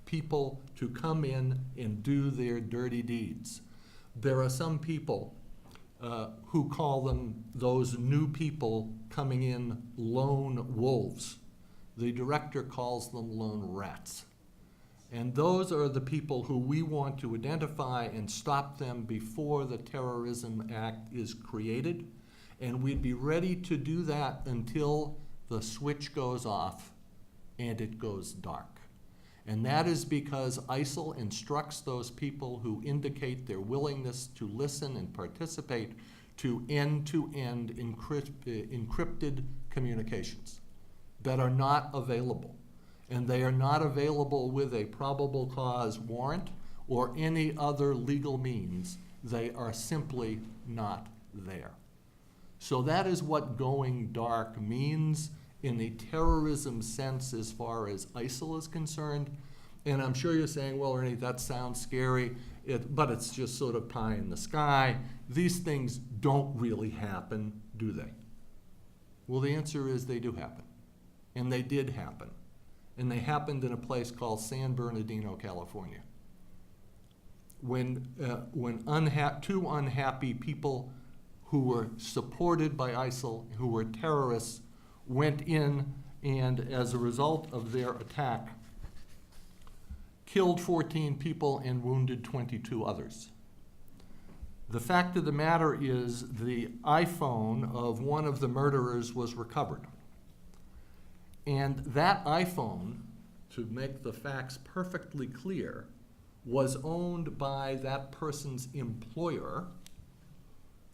people to come in and do their dirty deeds. There are some people who call them, those new people coming in, lone wolves. The director calls them lone rats. And those are the people who we want to identify and stop them before the Terrorism Act is created. And we'd be ready to do that until the switch goes off and it goes dark. And that is because ISIL instructs those people who indicate their willingness to listen and participate to end-to-end encrypted communications that are not available. And they are not available with a probable cause warrant or any other legal means. They are simply not there. So that is what going dark means in a terrorism sense as far as ISIL is concerned. And I'm sure you're saying, well, Ernie, that sounds scary, but it's just sort of pie in the sky. These things don't really happen, do they? Well, the answer is they do happen. And they did happen. And they happened in a place called San Bernardino, California. When two unhappy people who were supported by ISIL, who were terrorists, went in and, as a result of their attack, killed 14 people and wounded 22 others. The fact of the matter is the iPhone of one of the murderers was recovered. And that iPhone, to make the facts perfectly clear, was owned by that person's employer,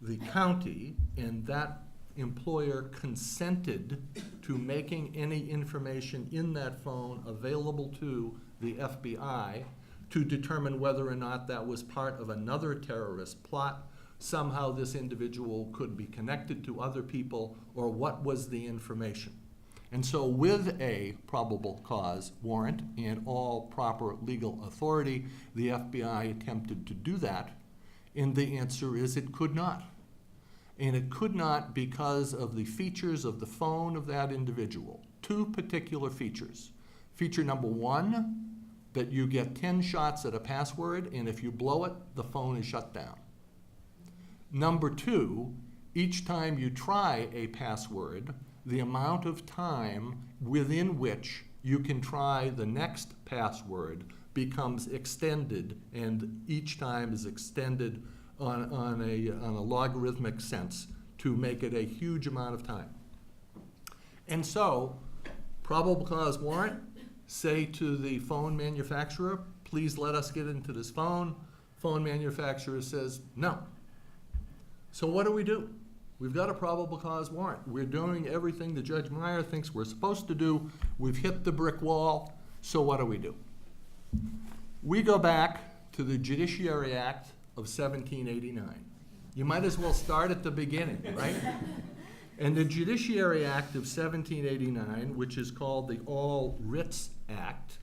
the county, and that employer consented to making any information in that phone available to the FBI to determine whether or not that was part of another terrorist plot. Somehow this individual could be connected to other people, or what was the information. And so with a probable cause warrant and all proper legal authority, the FBI attempted to do that, and the answer is it could not. And it could not because of the features of the phone of that individual. Two particular features. Feature number one, that you get 10 shots at a password, and if you blow it, the phone is shut down. Number two, each time you try a password, the amount of time within which you can try the next password becomes extended, and each time is extended on a logarithmic sense to make it a huge amount of time. And so, probable cause warrant, say to the phone manufacturer, please let us get into this phone. Phone manufacturer says no. So what do? We've got a probable cause warrant. We're doing everything that Judge Meyer thinks we're supposed to do. We've hit the brick wall. So what do? We go back to the Judiciary Act of 1789. You might as well start at the beginning, right? And the Judiciary Act of 1789, which is called the All Writs Act,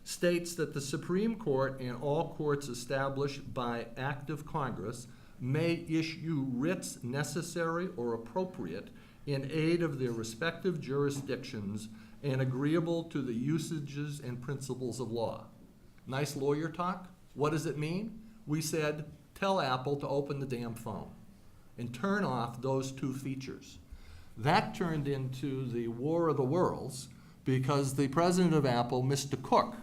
states that the Supreme Court and all courts established by act of Congress may issue writs necessary or appropriate in aid of their respective jurisdictions and agreeable to the usages and principles of law. Nice lawyer talk. What does it mean? We said, tell Apple to open the damn phone and turn off those two features. That turned into the War of the Worlds because the president of Apple, Mr. Cook,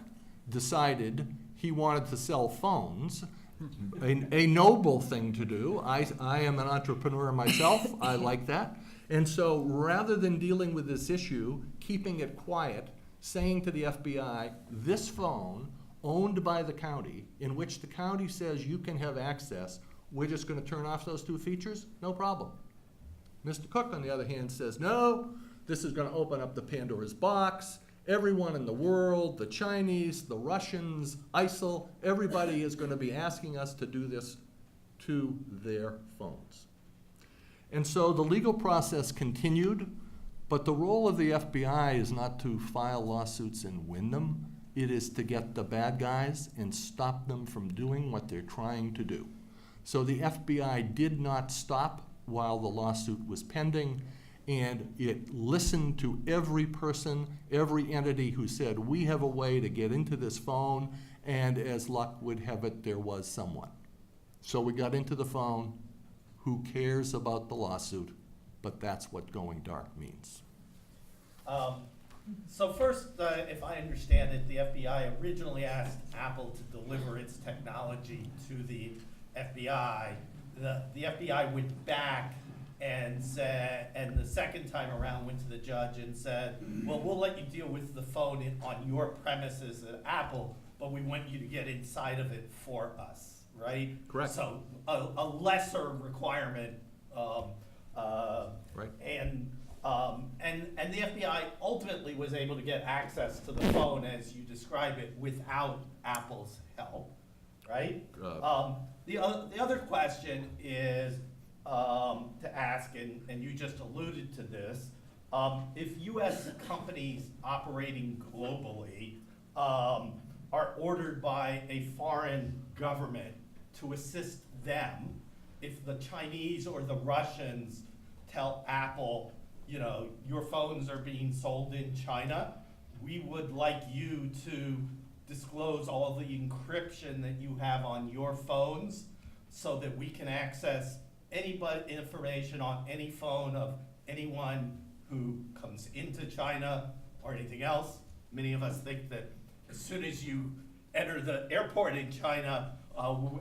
decided he wanted to sell phones, a noble thing to do. I am an entrepreneur myself. I like that. And so rather than dealing with this issue, keeping it quiet, saying to the FBI, this phone owned by the county, in which the county says you can have access, we're just going to turn off those two features? No problem. Mr. Cook, on the other hand, says, no, this is going to open up the Pandora's box. Everyone in the world, the Chinese, the Russians, ISIL, everybody is going to be asking us to do this to their phones. And so the legal process continued, but the role of the FBI is not to file lawsuits and win them. It is to get the bad guys and stop them from doing what they're trying to do. So the FBI did not stop while the lawsuit was pending, and it listened to every person, every entity who said, we have a way to get into this phone, and as luck would have it, there was someone. So we got into the phone. Who cares about the lawsuit? But that's what going dark means. So first, if I understand it, the FBI originally asked Apple to deliver its technology to the FBI. The FBI went back and the second time around went to the judge and said, well, we'll let you deal with the phone on your premises at Apple, but we want you to get inside of it for us, right? Correct. So a lesser requirement, Right. and the FBI ultimately was able to get access to the phone, as you describe it, without Apple's help, right? The other question is to ask, and you just alluded to this, if U.S. companies operating globally are ordered by a foreign government to assist them, if the Chinese or the Russians tell Apple, you know, your phones are being sold in China, we would like you to disclose all the encryption that you have on your phones so that we can access information on any phone of anyone who comes into China or anything else. Many of us think that as soon as you enter the airport in China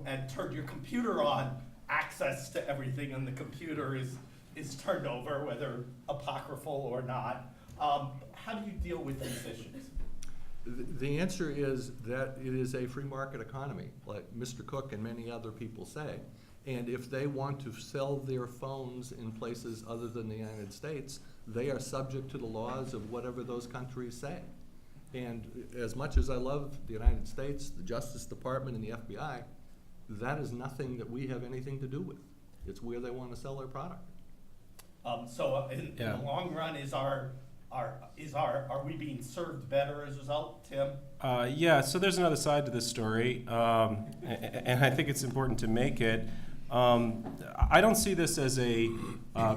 and turn your computer on, access to everything on the computer is turned over, whether apocryphal or not. How do you deal with these issues? The answer is that it is a free market economy, like Mr. Cook and many other people say. And if they want to sell their phones in places other than the United States, they are subject to the laws of whatever those countries say. And as much as I love the United States, the Justice Department, and the FBI, that is nothing that we have anything to do with. It's where they want to sell their product. In the long run, are we being served better as a result, Tim? Yeah, so there's another side to this story, and I think it's important to make it. I don't see this as a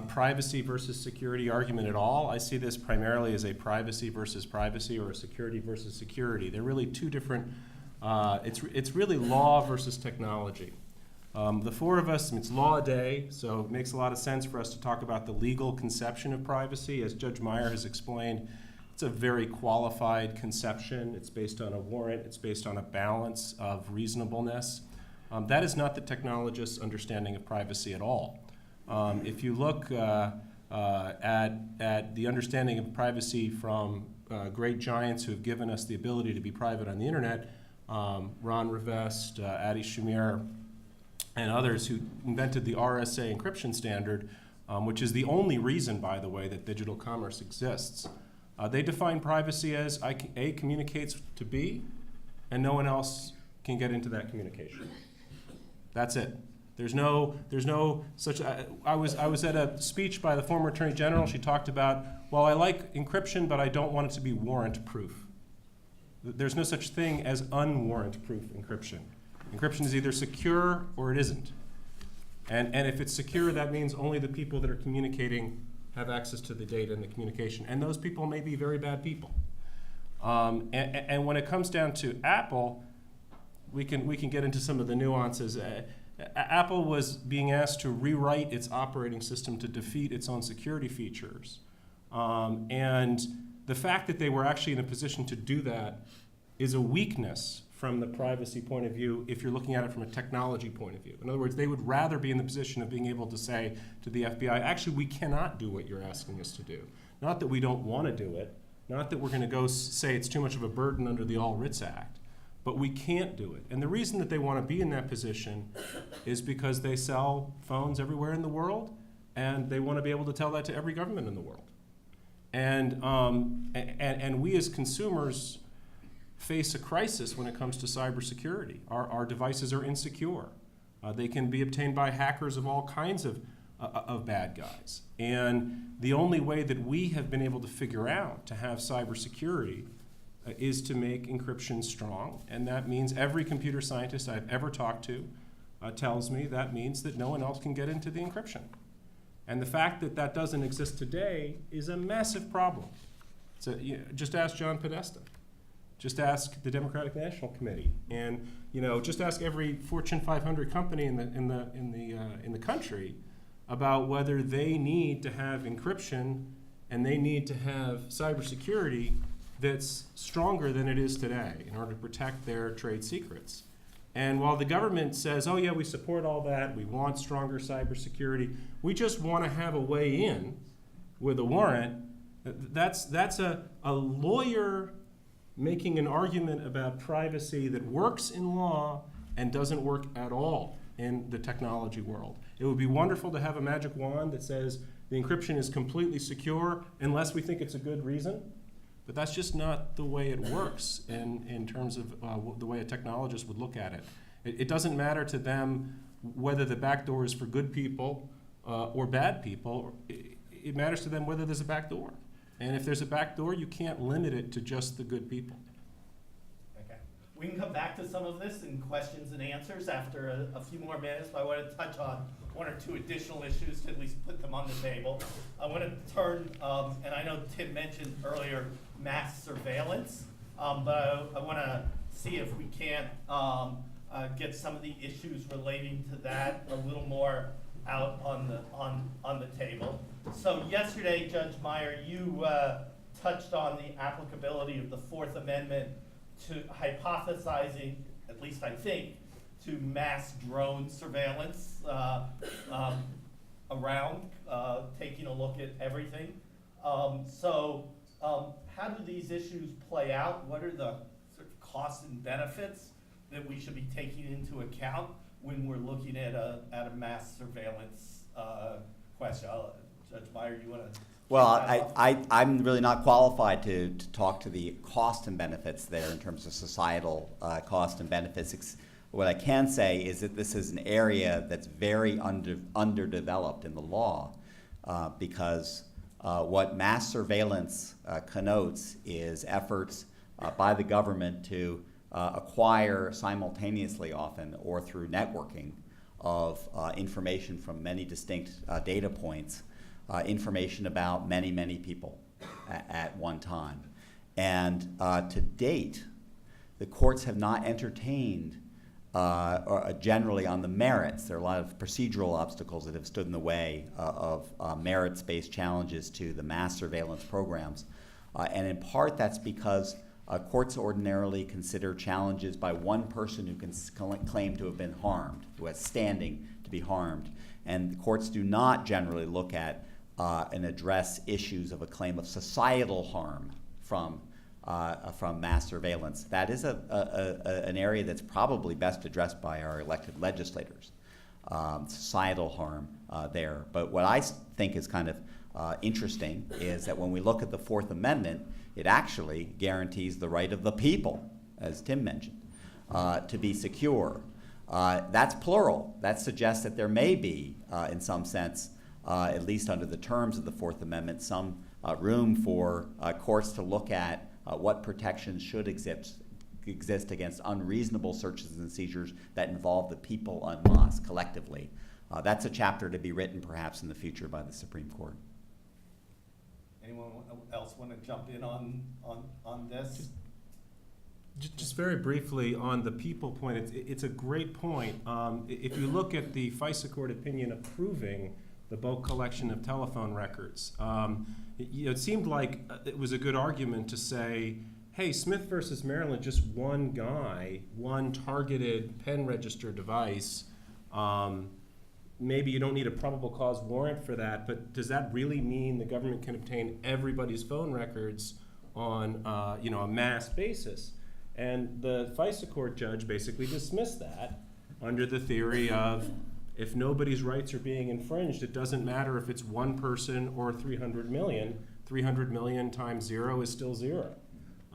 privacy versus security argument at all. I see this primarily as a privacy versus privacy, or a security versus security. They're really two different, it's really law versus technology. The four of us, it's law a day, so it makes a lot of sense for us to talk about the legal conception of privacy. As Judge Meyer has explained, it's a very qualified conception. It's based on a warrant. It's based on a balance of reasonableness. That is not the technologist's understanding of privacy at all. If you look at the understanding of privacy from great giants who have given us the ability to be private on the internet, Ron Rivest, Adi Shamir, and others who invented the RSA encryption standard, which is the only reason, by the way, that digital commerce exists. They define privacy as A communicates to B, and no one else can get into that communication. That's it. There's no such. I was at a speech by the former Attorney General. She talked about, well, I like encryption, but I don't want it to be warrant proof. There's no such thing as unwarrant proof encryption. Encryption is either secure or it isn't. And if it's secure, that means only the people that are communicating have access to the data and the communication. And those people may be very bad people. And when it comes down to Apple, we can get into some of the nuances. Apple was being asked to rewrite its operating system to defeat its own security features. And the fact that they were actually in a position to do that is a weakness from the privacy point of view if you're looking at it from a technology point of view. In other words, they would rather be in the position of being able to say to the FBI, actually, we cannot do what you're asking us to do. Not that we don't want to do it, not that we're going to go say it's too much of a burden under the All Writs Act, but we can't do it. And the reason that they want to be in that position is because they sell phones everywhere in the world, and they want to be able to tell that to every government in the world. And we as consumers face a crisis when it comes to cybersecurity. Our devices are insecure. They can be obtained by hackers of all kinds of bad guys. And the only way that we have been able to figure out to have cybersecurity is to make encryption strong. And that means every computer scientist I've ever talked to tells me that means that no one else can get into the encryption. And the fact that that doesn't exist today is a massive problem. So just ask John Podesta. Just ask the Democratic National Committee, and just ask every Fortune 500 company in the country about whether they need to have encryption and they need to have cybersecurity that's stronger than it is today in order to protect their trade secrets. And while the government says, oh yeah, we support all that, we want stronger cybersecurity, we just want to have a way in with a warrant, that's a lawyer making an argument about privacy that works in law and doesn't work at all in the technology world. It would be wonderful to have a magic wand that says the encryption is completely secure unless we think it's a good reason, but that's just not the way it works in terms of the way a technologist would look at it. It doesn't matter to them whether the back door is for good people or bad people. It matters to them whether there's a back door. And if there's a back door, you can't limit it to just the good people. Okay. We can come back to some of this in questions and answers after a few more minutes, but I want to touch on one or two additional issues to at least put them on the table. I want to turn, and I know Tim mentioned earlier mass surveillance, but I want to see if we can't get some of the issues relating to that a little more out on the table. So yesterday, Judge Meyer, you touched on the applicability of the Fourth Amendment to hypothesizing, at least I think, to mass drone surveillance around, taking a look at everything. So how do these issues play out? What are the sort of costs and benefits that we should be taking into account when we're looking at a mass surveillance question? Judge Meyer, you want to? Well, I'm really not qualified to talk to the cost and benefits there in terms of societal cost and benefits. What I can say is that this is an area that's very underdeveloped in the law because what mass surveillance connotes is efforts by the government to acquire simultaneously often or through networking of information from many distinct data points, information about many, many people at one time. And to date, the courts have not entertained or generally on the merits. There are a lot of procedural obstacles that have stood in the way of merits-based challenges to the mass surveillance programs. And in part, that's because courts ordinarily consider challenges by one person who can claim to have been harmed, who has standing to be harmed. And the courts do not generally look at and address issues of a claim of societal harm from mass surveillance. That is an area that's probably best addressed by our elected legislators, societal harm there. But what I think is kind of interesting is that when we look at the Fourth Amendment, it actually guarantees the right of the people, as Tim mentioned, to be secure. That's plural. That suggests that there may be, in some sense, at least under the terms of the Fourth Amendment, some room for courts to look at what protections should exist against unreasonable searches and seizures that involve the people en masse, collectively. That's a chapter to be written perhaps in the future by the Supreme Court. Anyone else want to jump in on this? Just very briefly on the people point, it's a great point. If you look at the FISA court opinion approving the bulk collection of telephone records, it seemed like it was a good argument to say, hey, Smith versus Maryland, just one guy, one targeted pen register device, maybe you don't need a probable cause warrant for that, but does that really mean the government can obtain everybody's phone records on a mass basis? And the FISA court judge basically dismissed that under the theory of if nobody's rights are being infringed, it doesn't matter if it's one person or 300 million. 300 million times zero is still zero.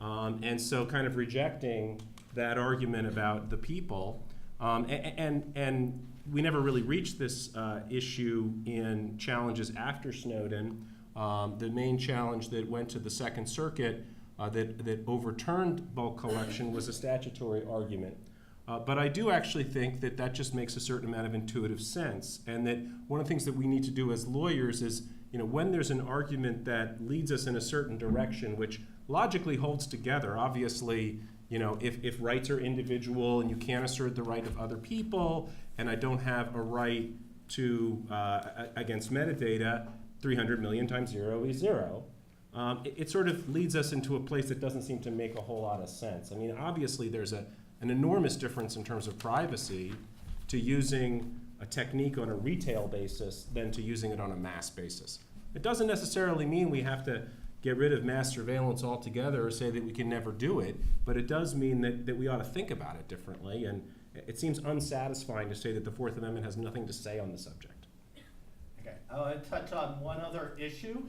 And so kind of rejecting that argument about the people. And we never really reached this issue in challenges after Snowden. The main challenge that went to the Second Circuit that overturned bulk collection was a statutory argument. But I do actually think that just makes a certain amount of intuitive sense, and that one of the things that we need to do as lawyers is, when there's an argument that leads us in a certain direction, which logically holds together, obviously, if rights are individual and you can't assert the right of other people, and I don't have a right to, against metadata, 300 million times zero is zero. It sort of leads us into a place that doesn't seem to make a whole lot of sense. I mean, obviously there's a an enormous difference in terms of privacy to using a technique on a retail basis than to using it on a mass basis. It doesn't necessarily mean we have to get rid of mass surveillance altogether or say that we can never do it, but it does mean that we ought to think about it differently, and it seems unsatisfying to say that the Fourth Amendment has nothing to say on the subject. Okay, I want to touch on one other issue,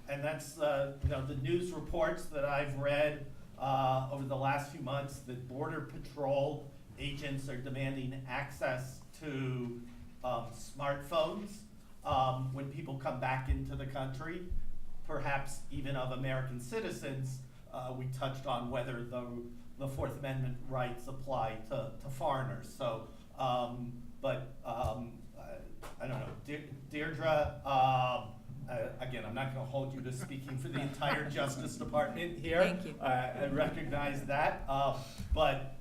and that's the news reports that I've read over the last few months that Border Patrol agents are demanding access to smartphones when people come back into the country, perhaps even of American citizens. We touched on whether the Fourth Amendment rights apply to foreigners. So, I don't know, Deirdre, again, I'm not going to hold you to speaking for the entire Justice Department here. Thank you. I recognize that. But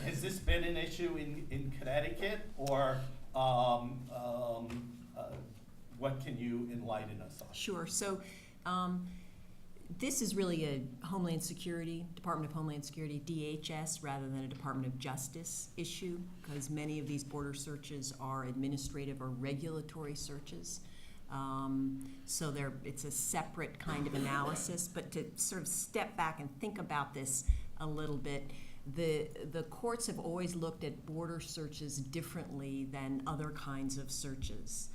has this been an issue in Connecticut, or what can you enlighten us on? Sure. So this is really a Homeland Security, Department of Homeland Security, DHS, rather than a Department of Justice issue, because many of these border searches are administrative or regulatory searches. So it's a separate kind of analysis. But to sort of step back and think about this a little bit, the courts have always looked at border searches differently than other kinds of searches.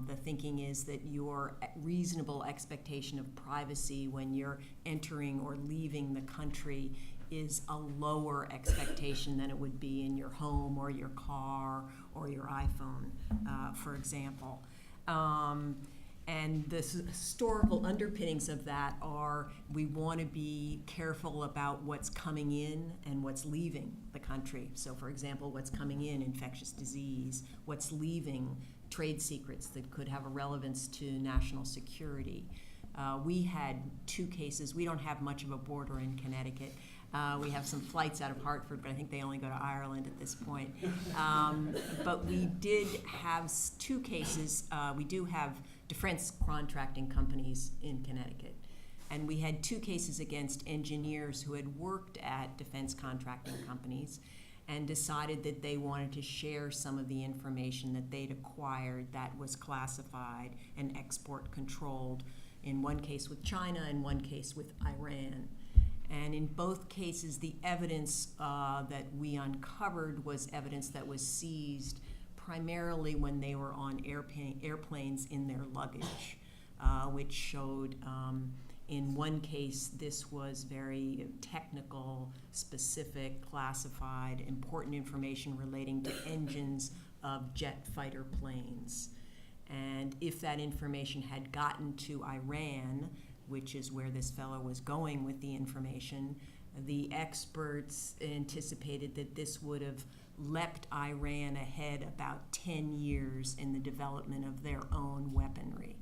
The thinking is that your reasonable expectation of privacy when you're entering or leaving the country is a lower expectation than it would be in your home or your car or your iPhone, for example. And the historical underpinnings of that are we want to be careful about what's coming in and what's leaving the country. So, for example, what's coming in, infectious disease, what's leaving, trade secrets that could have a relevance to national security. We had 2 cases. We don't have much of a border in Connecticut. We have some flights out of Hartford, but I think they only go to Ireland at this point. But we did have 2 cases. We do have defense contracting companies in Connecticut. And we had 2 cases against engineers who had worked at defense contracting companies and decided that they wanted to share some of the information that they'd acquired that was classified and export controlled, in one case with China and one case with Iran. And in both cases, the evidence that we uncovered was evidence that was seized primarily when they were on airplanes in their luggage, which showed in one case, this was very technical, specific, classified, important information relating to engines of jet fighter planes. And if that information had gotten to Iran, which is where this fellow was going with the information, the experts anticipated that this would have leapt Iran ahead about 10 years in the development of their own weaponry.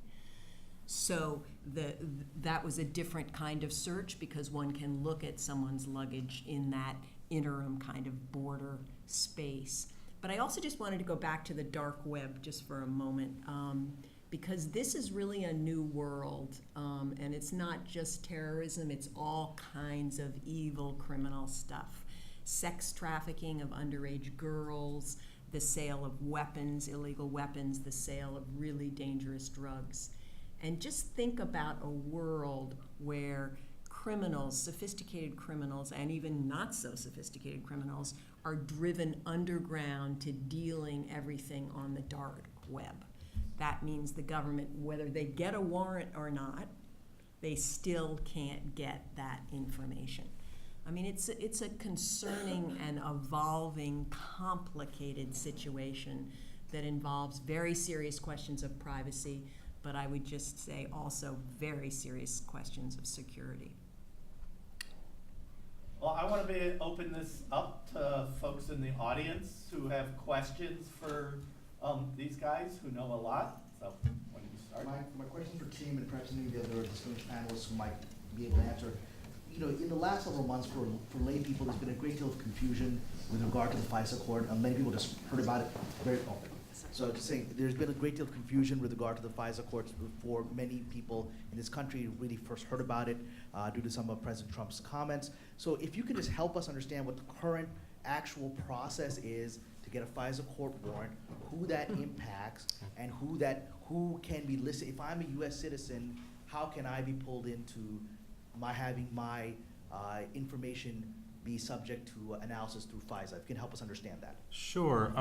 So that was a different kind of search because one can look at someone's luggage in that interim kind of border space. But I also just wanted to go back to the dark web just for a moment because this is really a new world and it's not just terrorism, it's all kinds of evil criminal stuff. Sex trafficking of underage girls, the sale of weapons, illegal weapons, the sale of really dangerous drugs. And just think about a world where criminals, sophisticated criminals, and even not so sophisticated criminals are driven underground to dealing everything on the dark web. That means the government, whether they get a warrant or not, they still can't get that information. I mean, it's a concerning and evolving, complicated situation that involves very serious questions of privacy, but I would just say also very serious questions of security. Well, I want to open this up to folks in the audience who have questions for these guys who know a lot. So, when do you start? My question for team and perhaps any of the other distinguished panelists who might be able to answer. You know, in the last several months for lay people, there's been a great deal of confusion with regard to the FISA court. Many people just heard about it So just saying, there's been a great deal of confusion with regard to the FISA courts for many people in this country who really first heard about it due to some of President Trump's comments. So if you could just help us understand what the current actual process is to get a FISA court warrant, who that impacts, and who can be listed. If I'm a U.S. citizen, how can I be pulled into having my information be subject to analysis through FISA? If you can help us understand that. Sure.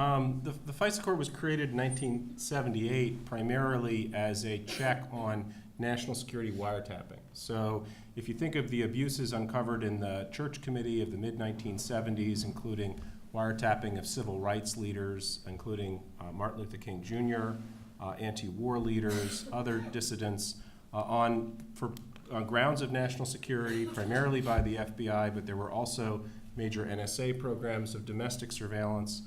The FISA court was created in 1978 primarily as a check on national security wiretapping. So if you think of the abuses uncovered in the Church Committee of the mid-1970s, including wiretapping of civil rights leaders, including Martin Luther King Jr., anti-war leaders, other dissidents, on grounds of national security, primarily by the FBI, but there were also major NSA programs of domestic surveillance.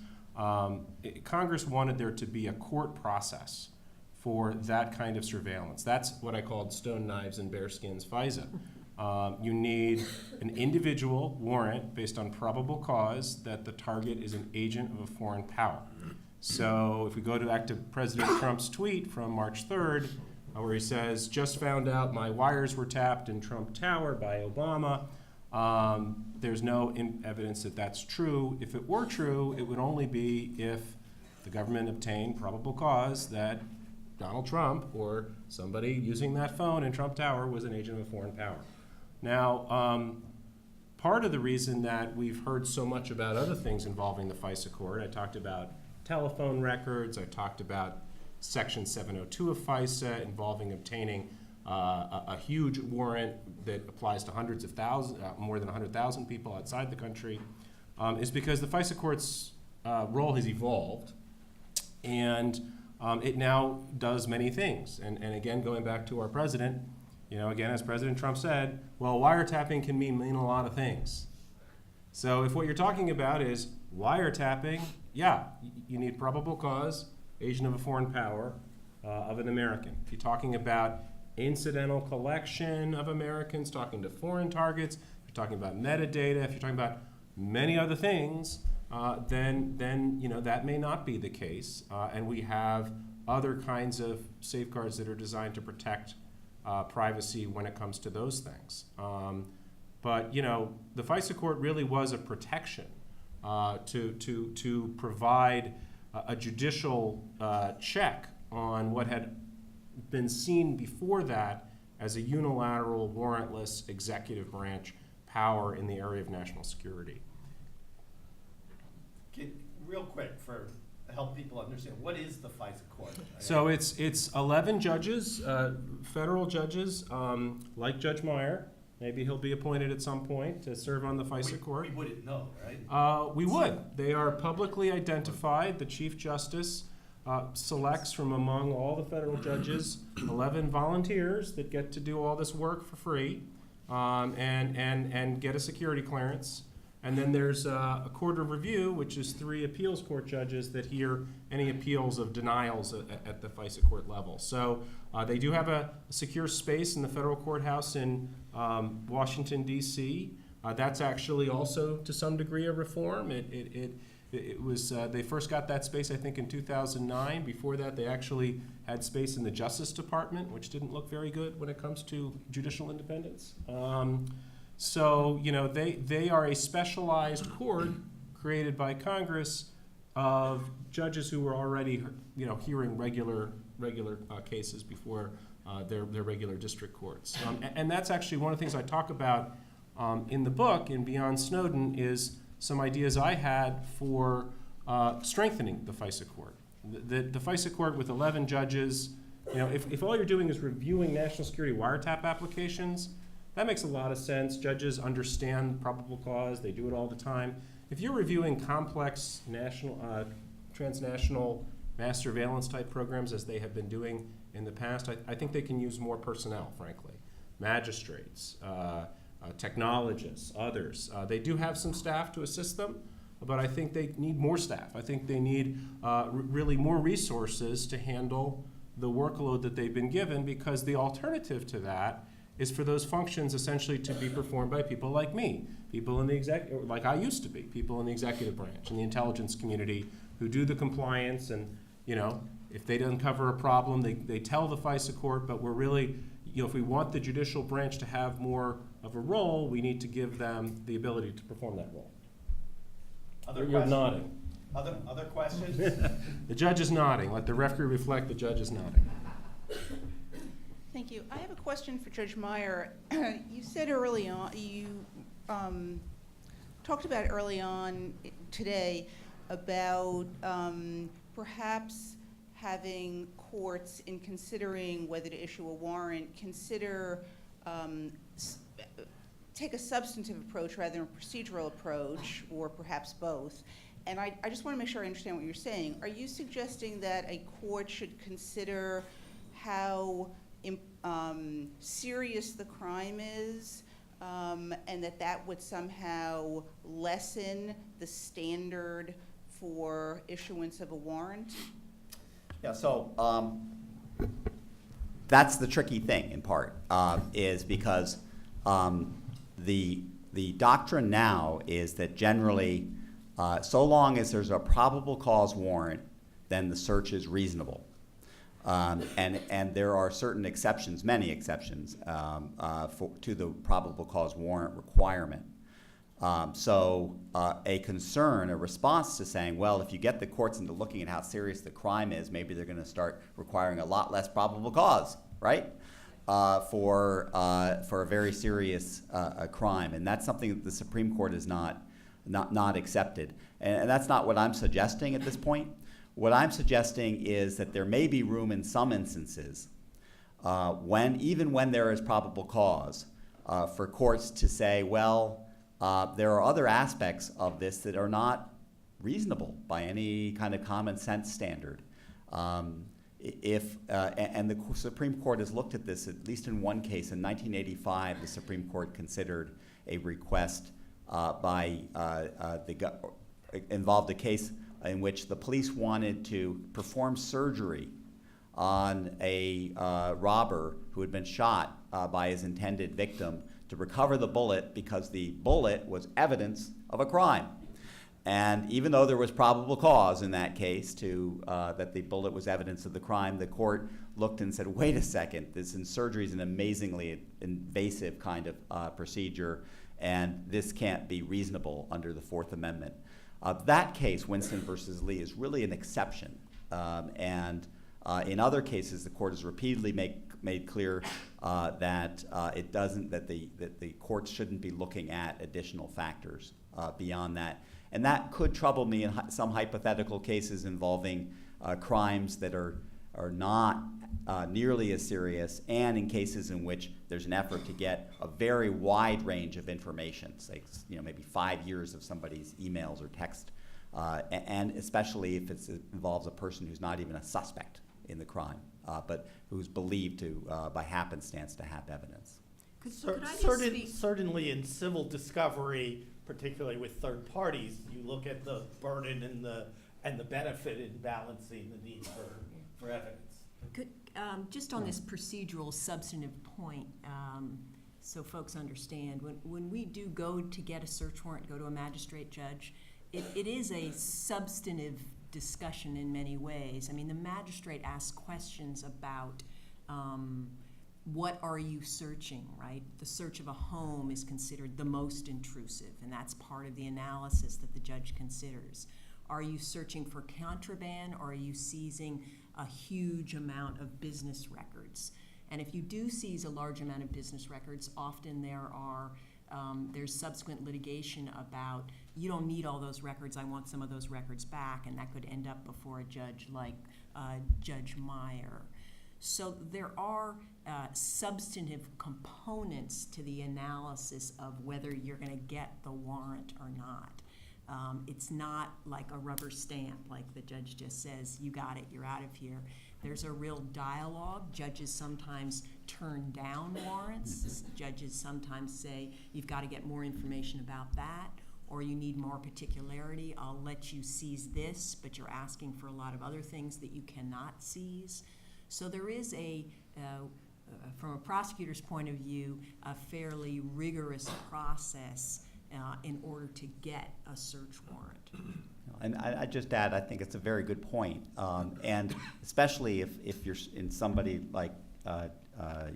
Congress wanted there to be a court process for that kind of surveillance. That's what I called stone knives and bearskins FISA. You need an individual warrant based on probable cause that the target is an agent of a foreign power. So if we go back to President Trump's tweet from March 3rd, where he says, just found out my wires were tapped in Trump Tower by Obama. There's no evidence that that's true. If it were true, it would only be if the government obtained probable cause that Donald Trump or somebody using that phone in Trump Tower was an agent of a foreign power. Now, part of the reason that we've heard so much about other things involving the FISA court, I talked about telephone records, I talked about Section 702 of FISA involving obtaining a huge warrant that applies to hundreds of thousands, more than 100,000 people outside the country, is because the FISA court's role has evolved, and it now does many things. And again, going back to our president, again, as President Trump said, well, wiretapping can mean a lot of things. So if what you're talking about is wiretapping, yeah, you need probable cause, agent of a foreign power, of an American. If you're talking about incidental collection of Americans, talking to foreign targets, if you're talking about metadata, if you're talking about many other things, then that may not be the case. And we have other kinds of safeguards that are designed to protect privacy when it comes to those things. But the FISA court really was a protection to provide a judicial check on what had been seen before that as a unilateral, warrantless executive branch power in the area of national security. Real quick, to help people understand, what is the FISA court? So it's 11 judges, federal judges, like Judge Meyer. Maybe he'll be appointed at some point to serve on the FISA court. We wouldn't know, right? We would. They are publicly identified. The Chief Justice selects from among all the federal judges 11 volunteers that get to do all this work for free and get a security clearance. And then there's a court of review, which is 3 appeals court judges that hear any appeals of denials at the FISA court level. So they do have a secure space in the federal courthouse in Washington, D.C. That's actually also, to some degree, a reform. It was they first got that space, I think, in 2009. Before that, they actually had space in the Justice Department, which didn't look very good when it comes to judicial independence. So, they are a specialized court created by Congress of judges who were already, hearing regular cases before their regular district courts. And that's actually one of the things I talk about in the book, in Beyond Snowden, is some ideas I had for strengthening the FISA court. The FISA court with 11 judges, if all you're doing is reviewing national security wiretap applications, that makes a lot of sense. Judges understand probable cause. They do it all the time. If you're reviewing complex transnational mass surveillance type programs, as they have been doing in the past, I think they can use more personnel, frankly. Magistrates, technologists, others. They do have some staff to assist them, but I think they need more staff. I think they need really more resources to handle the workload that they've been given, because the alternative to that is for those functions essentially to be performed by people like me, people in the like I used to be, people in the executive branch and the intelligence community who do the compliance and if they uncover a problem, they tell the FISA court, but we're really, if we want the judicial branch to have more of a role, we need to give them the ability to perform that role. You're nodding. Other questions? The judge is nodding. Let the record reflect the judge is nodding. Thank you. I have a question for Judge Meyer. You said early on, you talked about early on today about perhaps having courts, in considering whether to issue a warrant, take a substantive approach rather than a procedural approach, or perhaps both. And I just want to make sure I understand what you're saying. Are you suggesting that a court should consider how serious the crime is, and that would somehow lessen the standard for issuance of a warrant? Yeah, so that's the tricky thing in part, is because the doctrine now is that generally, so long as there's a probable cause warrant, then the search is reasonable. And there are certain exceptions, many exceptions, to the probable cause warrant requirement. So a concern, a response to saying, well, if you get the courts into looking at how serious the crime is, maybe they're going to start requiring a lot less probable cause, right, for a very serious crime. And that's something that the Supreme Court has not accepted. And that's not what I'm suggesting at this point. What I'm suggesting is that there may be room in some instances, even when there is probable cause, for courts to say, well, there are other aspects of this that are not reasonable by any kind of common sense standard. And the Supreme Court has looked at this, at least in one case. In 1985, the Supreme Court considered a request involved a case in which the police wanted to perform surgery on a robber who had been shot by his intended victim to recover the bullet because the bullet was evidence of a crime. And even though there was probable cause in that case that the bullet was evidence of the crime, the court looked and said, wait a second, surgery is an amazingly invasive kind of procedure, and this can't be reasonable under the Fourth Amendment. That case, Winston versus Lee, is really an exception. And in other cases, the court has repeatedly made clear that the courts shouldn't be looking at additional factors beyond that. And that could trouble me in some hypothetical cases involving crimes that are not nearly as serious, and in cases in which there's an effort to get a very wide range of information, say, maybe 5 years of somebody's emails or text, and especially if it involves a person who's not even a suspect in the crime, but who's believed to, by happenstance, to have evidence. Could I just speak? Certainly in civil discovery, particularly with third parties, you look at the burden and the benefit in balancing the need for evidence. Just on this procedural substantive point, so folks understand, when we do go to get a search warrant, go to a magistrate judge, it is a substantive discussion in many ways. I mean, the magistrate asks questions about what are you searching, right? The search of a home is considered the most intrusive, and that's part of the analysis that the judge considers. Are you searching for contraband, or are you seizing a huge amount of business records? And if you do seize a large amount of business records, often there's subsequent litigation about, you don't need all those records, I want some of those records back, and that could end up before a judge like Judge Meyer. So there are substantive components to the analysis of whether you're going to get the warrant or not. It's not like a rubber stamp, like the judge just says, you got it, you're out of here. There's a real dialogue. Judges sometimes turn down warrants. Judges sometimes say, you've got to get more information about that, or you need more particularity. I'll let you seize this, but you're asking for a lot of other things that you cannot seize. So there is from a prosecutor's point of view, a fairly rigorous process in order to get a search warrant. And I just add, I think it's a very good point. And especially if you're in somebody like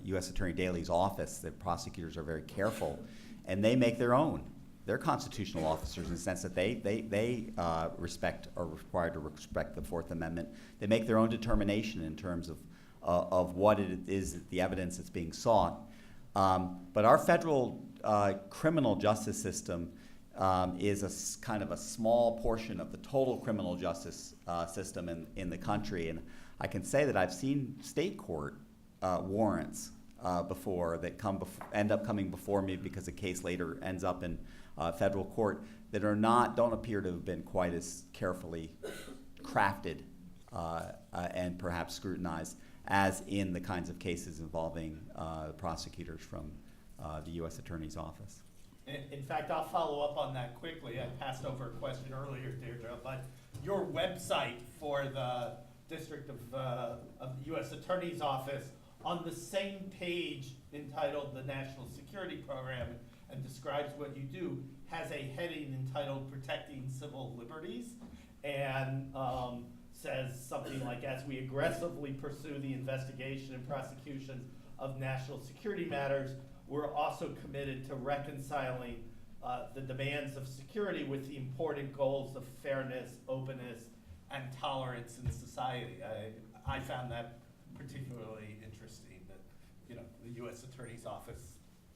U.S. Attorney Daly's office, the prosecutors are very careful, and they make they're constitutional officers in the sense that they respect, are required to respect the Fourth Amendment. They make their own determination in terms of what it is, the evidence that's being sought. But our federal criminal justice system is kind of a small portion of the total criminal justice system in the country. And I can say that I've seen state court warrants before that end up coming before me because a case later ends up in federal court that don't appear to have been quite as carefully crafted and perhaps scrutinized as in the kinds of cases involving prosecutors from the U.S. Attorney's Office. In fact, I'll follow up on that quickly. I passed over a question earlier, Deirdre, but your website for the District of the U.S. Attorney's Office, on the same page entitled the National Security Program and describes what you do, has a heading entitled Protecting Civil Liberties, and says something like, as we aggressively pursue the investigation and prosecution of national security matters, we're also committed to reconciling the demands of security with the important goals of fairness, openness, and tolerance in society. I found that particularly interesting that, the U.S. Attorney's Office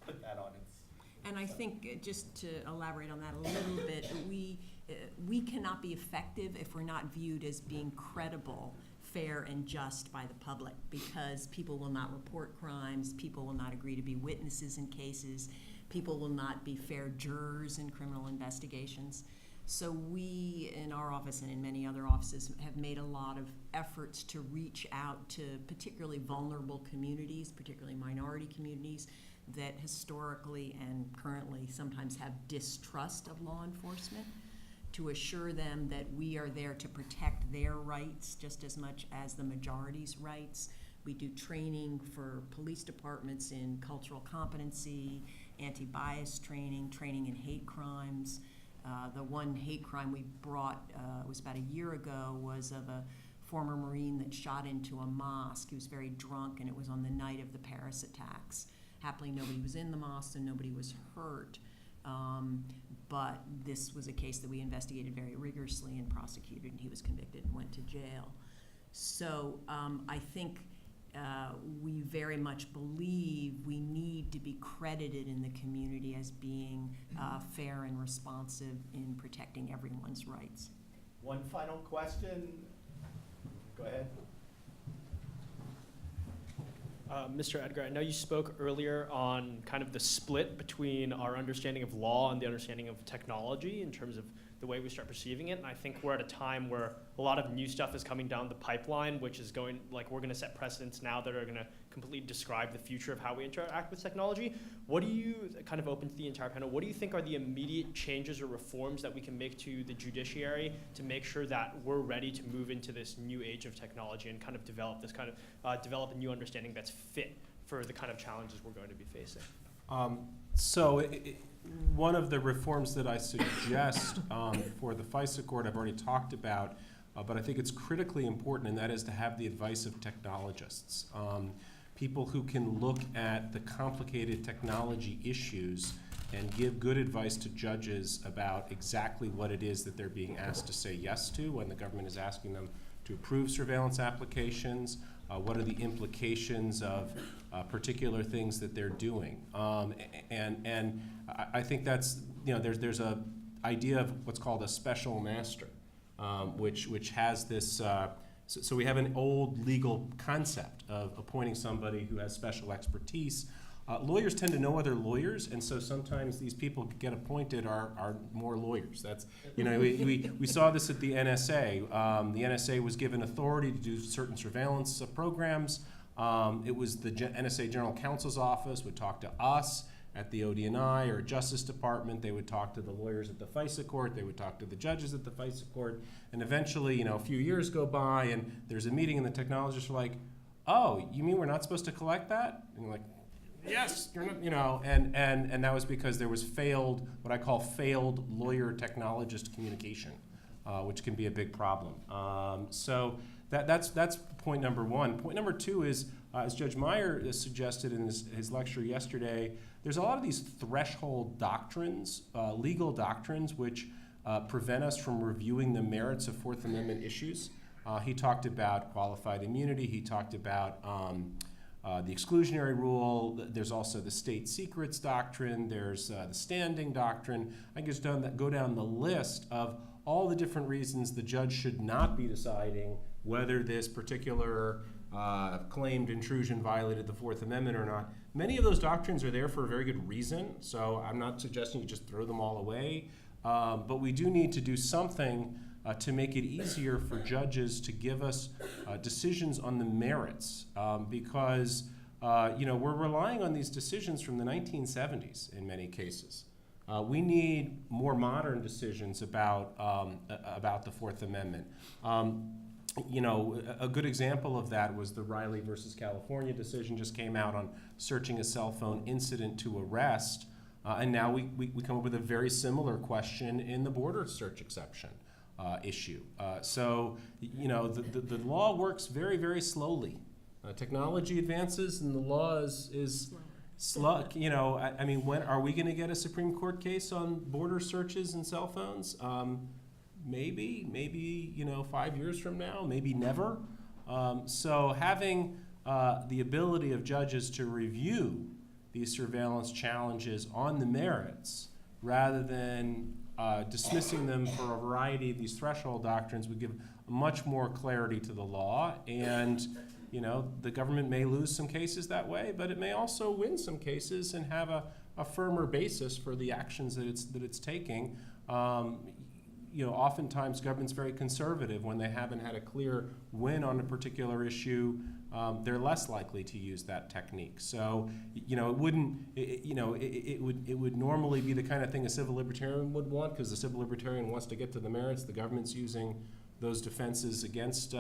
put that on its. And I think, just to elaborate on that a little bit, we cannot be effective if we're not viewed as being credible, fair, and just by the public, because people will not report crimes, people will not agree to be witnesses in cases, people will not be fair jurors in criminal investigations. So we, in our office and in many other offices, have made a lot of efforts to reach out to particularly vulnerable communities, particularly minority communities, that historically and currently sometimes have distrust of law enforcement, to assure them that we are there to protect their rights just as much as the majority's rights. We do training for police departments in cultural competency, anti-bias training, training in hate crimes. The one hate crime we brought, was about a year ago, was of a former Marine that shot into a mosque. He was very drunk, and it was on the night of the Paris attacks. Happily, nobody was in the mosque, and nobody was hurt. But this was a case that we investigated very rigorously and prosecuted, and he was convicted and went to jail. So I think we very much believe we need to be credited in the community as being fair and responsive in protecting everyone's rights. One final question. Go ahead. Mr. Edgar, I know you spoke earlier on kind of the split between our understanding of law and the understanding of technology in terms of the way we start perceiving it. And I think we're at a time where a lot of new stuff is coming down the pipeline, which is going, like, we're going to set precedents now that are going to completely describe the future of how we interact with technology. What do you, kind of open to the entire panel, what do you think are the immediate changes or reforms that we can make to the judiciary to make sure that we're ready to move into this new age of technology and kind of develop this kind of, develop a new understanding that's fit for the kind of challenges we're going to be facing? One of the reforms that I suggest for the FISA court I've already talked about, but I think it's critically important, and that is to have the advice of technologists. People who can look at the complicated technology issues and give good advice to judges about exactly what it is that they're being asked to say yes to when the government is asking them to approve surveillance applications, what are the implications of particular things that they're doing. And I think that's, there's a idea of what's called a special master, which has this, so we have an old legal concept of appointing somebody who has special expertise. Lawyers tend to know other lawyers, and so sometimes these people who get appointed are more lawyers. That's, we saw this at the NSA. The NSA was given authority to do certain surveillance programs. It was the NSA General Counsel's office would talk to us at the ODNI or Justice Department. They would talk to the lawyers at the FISA court. They would talk to the judges at the FISA court. And eventually, a few years go by, and there's a meeting, and the technologists are like, "Oh, you mean we're not supposed to collect that?" And you're like, "Yes, you're not," and that was because there was what I call failed lawyer-technologist communication. which can be a big problem. So that's point number one. Point number two is, as Judge Meyer suggested in his lecture yesterday, there's a lot of these threshold doctrines, legal doctrines, which prevent us from reviewing the merits of Fourth Amendment issues. He talked about qualified immunity. He talked about the exclusionary rule. There's also the state secrets doctrine. There's the standing doctrine. I can just go down the list of all the different reasons the judge should not be deciding whether this particular claimed intrusion violated the Fourth Amendment or not. Many of those doctrines are there for a very good reason, so I'm not suggesting you just throw them all away. But we do need to do something to make it easier for judges to give us decisions on the merits, because we're relying on these decisions from the 1970s in many cases. We need more modern decisions about the Fourth Amendment. A good example of that was the Riley versus California decision just came out on searching a cell phone incident to arrest, and now we come up with a very similar question in the border search exception issue. So the law works very, very slowly. Technology advances and the law is slow. When are we going to get a Supreme Court case on border searches and cell phones? Maybe 5 years from now, maybe never. So having the ability of judges to review these surveillance challenges on the merits rather than dismissing them for a variety of these threshold doctrines would give much more clarity to the law. And the government may lose some cases that way, but it may also win some cases and have a firmer basis for the actions that it's taking. Oftentimes government's very conservative when they haven't had a clear win on a particular issue. They're less likely to use that technique. So, it would normally be the kind of thing a civil libertarian would want, because the civil libertarian wants to get to the merits. The government's using those defenses against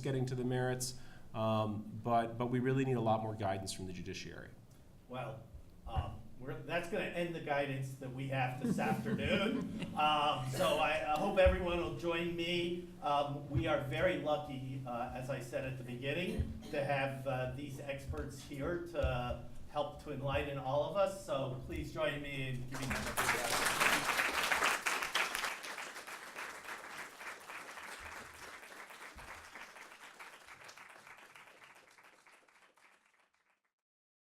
getting to the merits. But we really need a lot more guidance from the judiciary. Well, that's going to end the guidance that we have this afternoon. So I hope everyone will join me. We are very lucky, as I said at the beginning, to have these experts here to help to enlighten all of us. So please join me in giving them a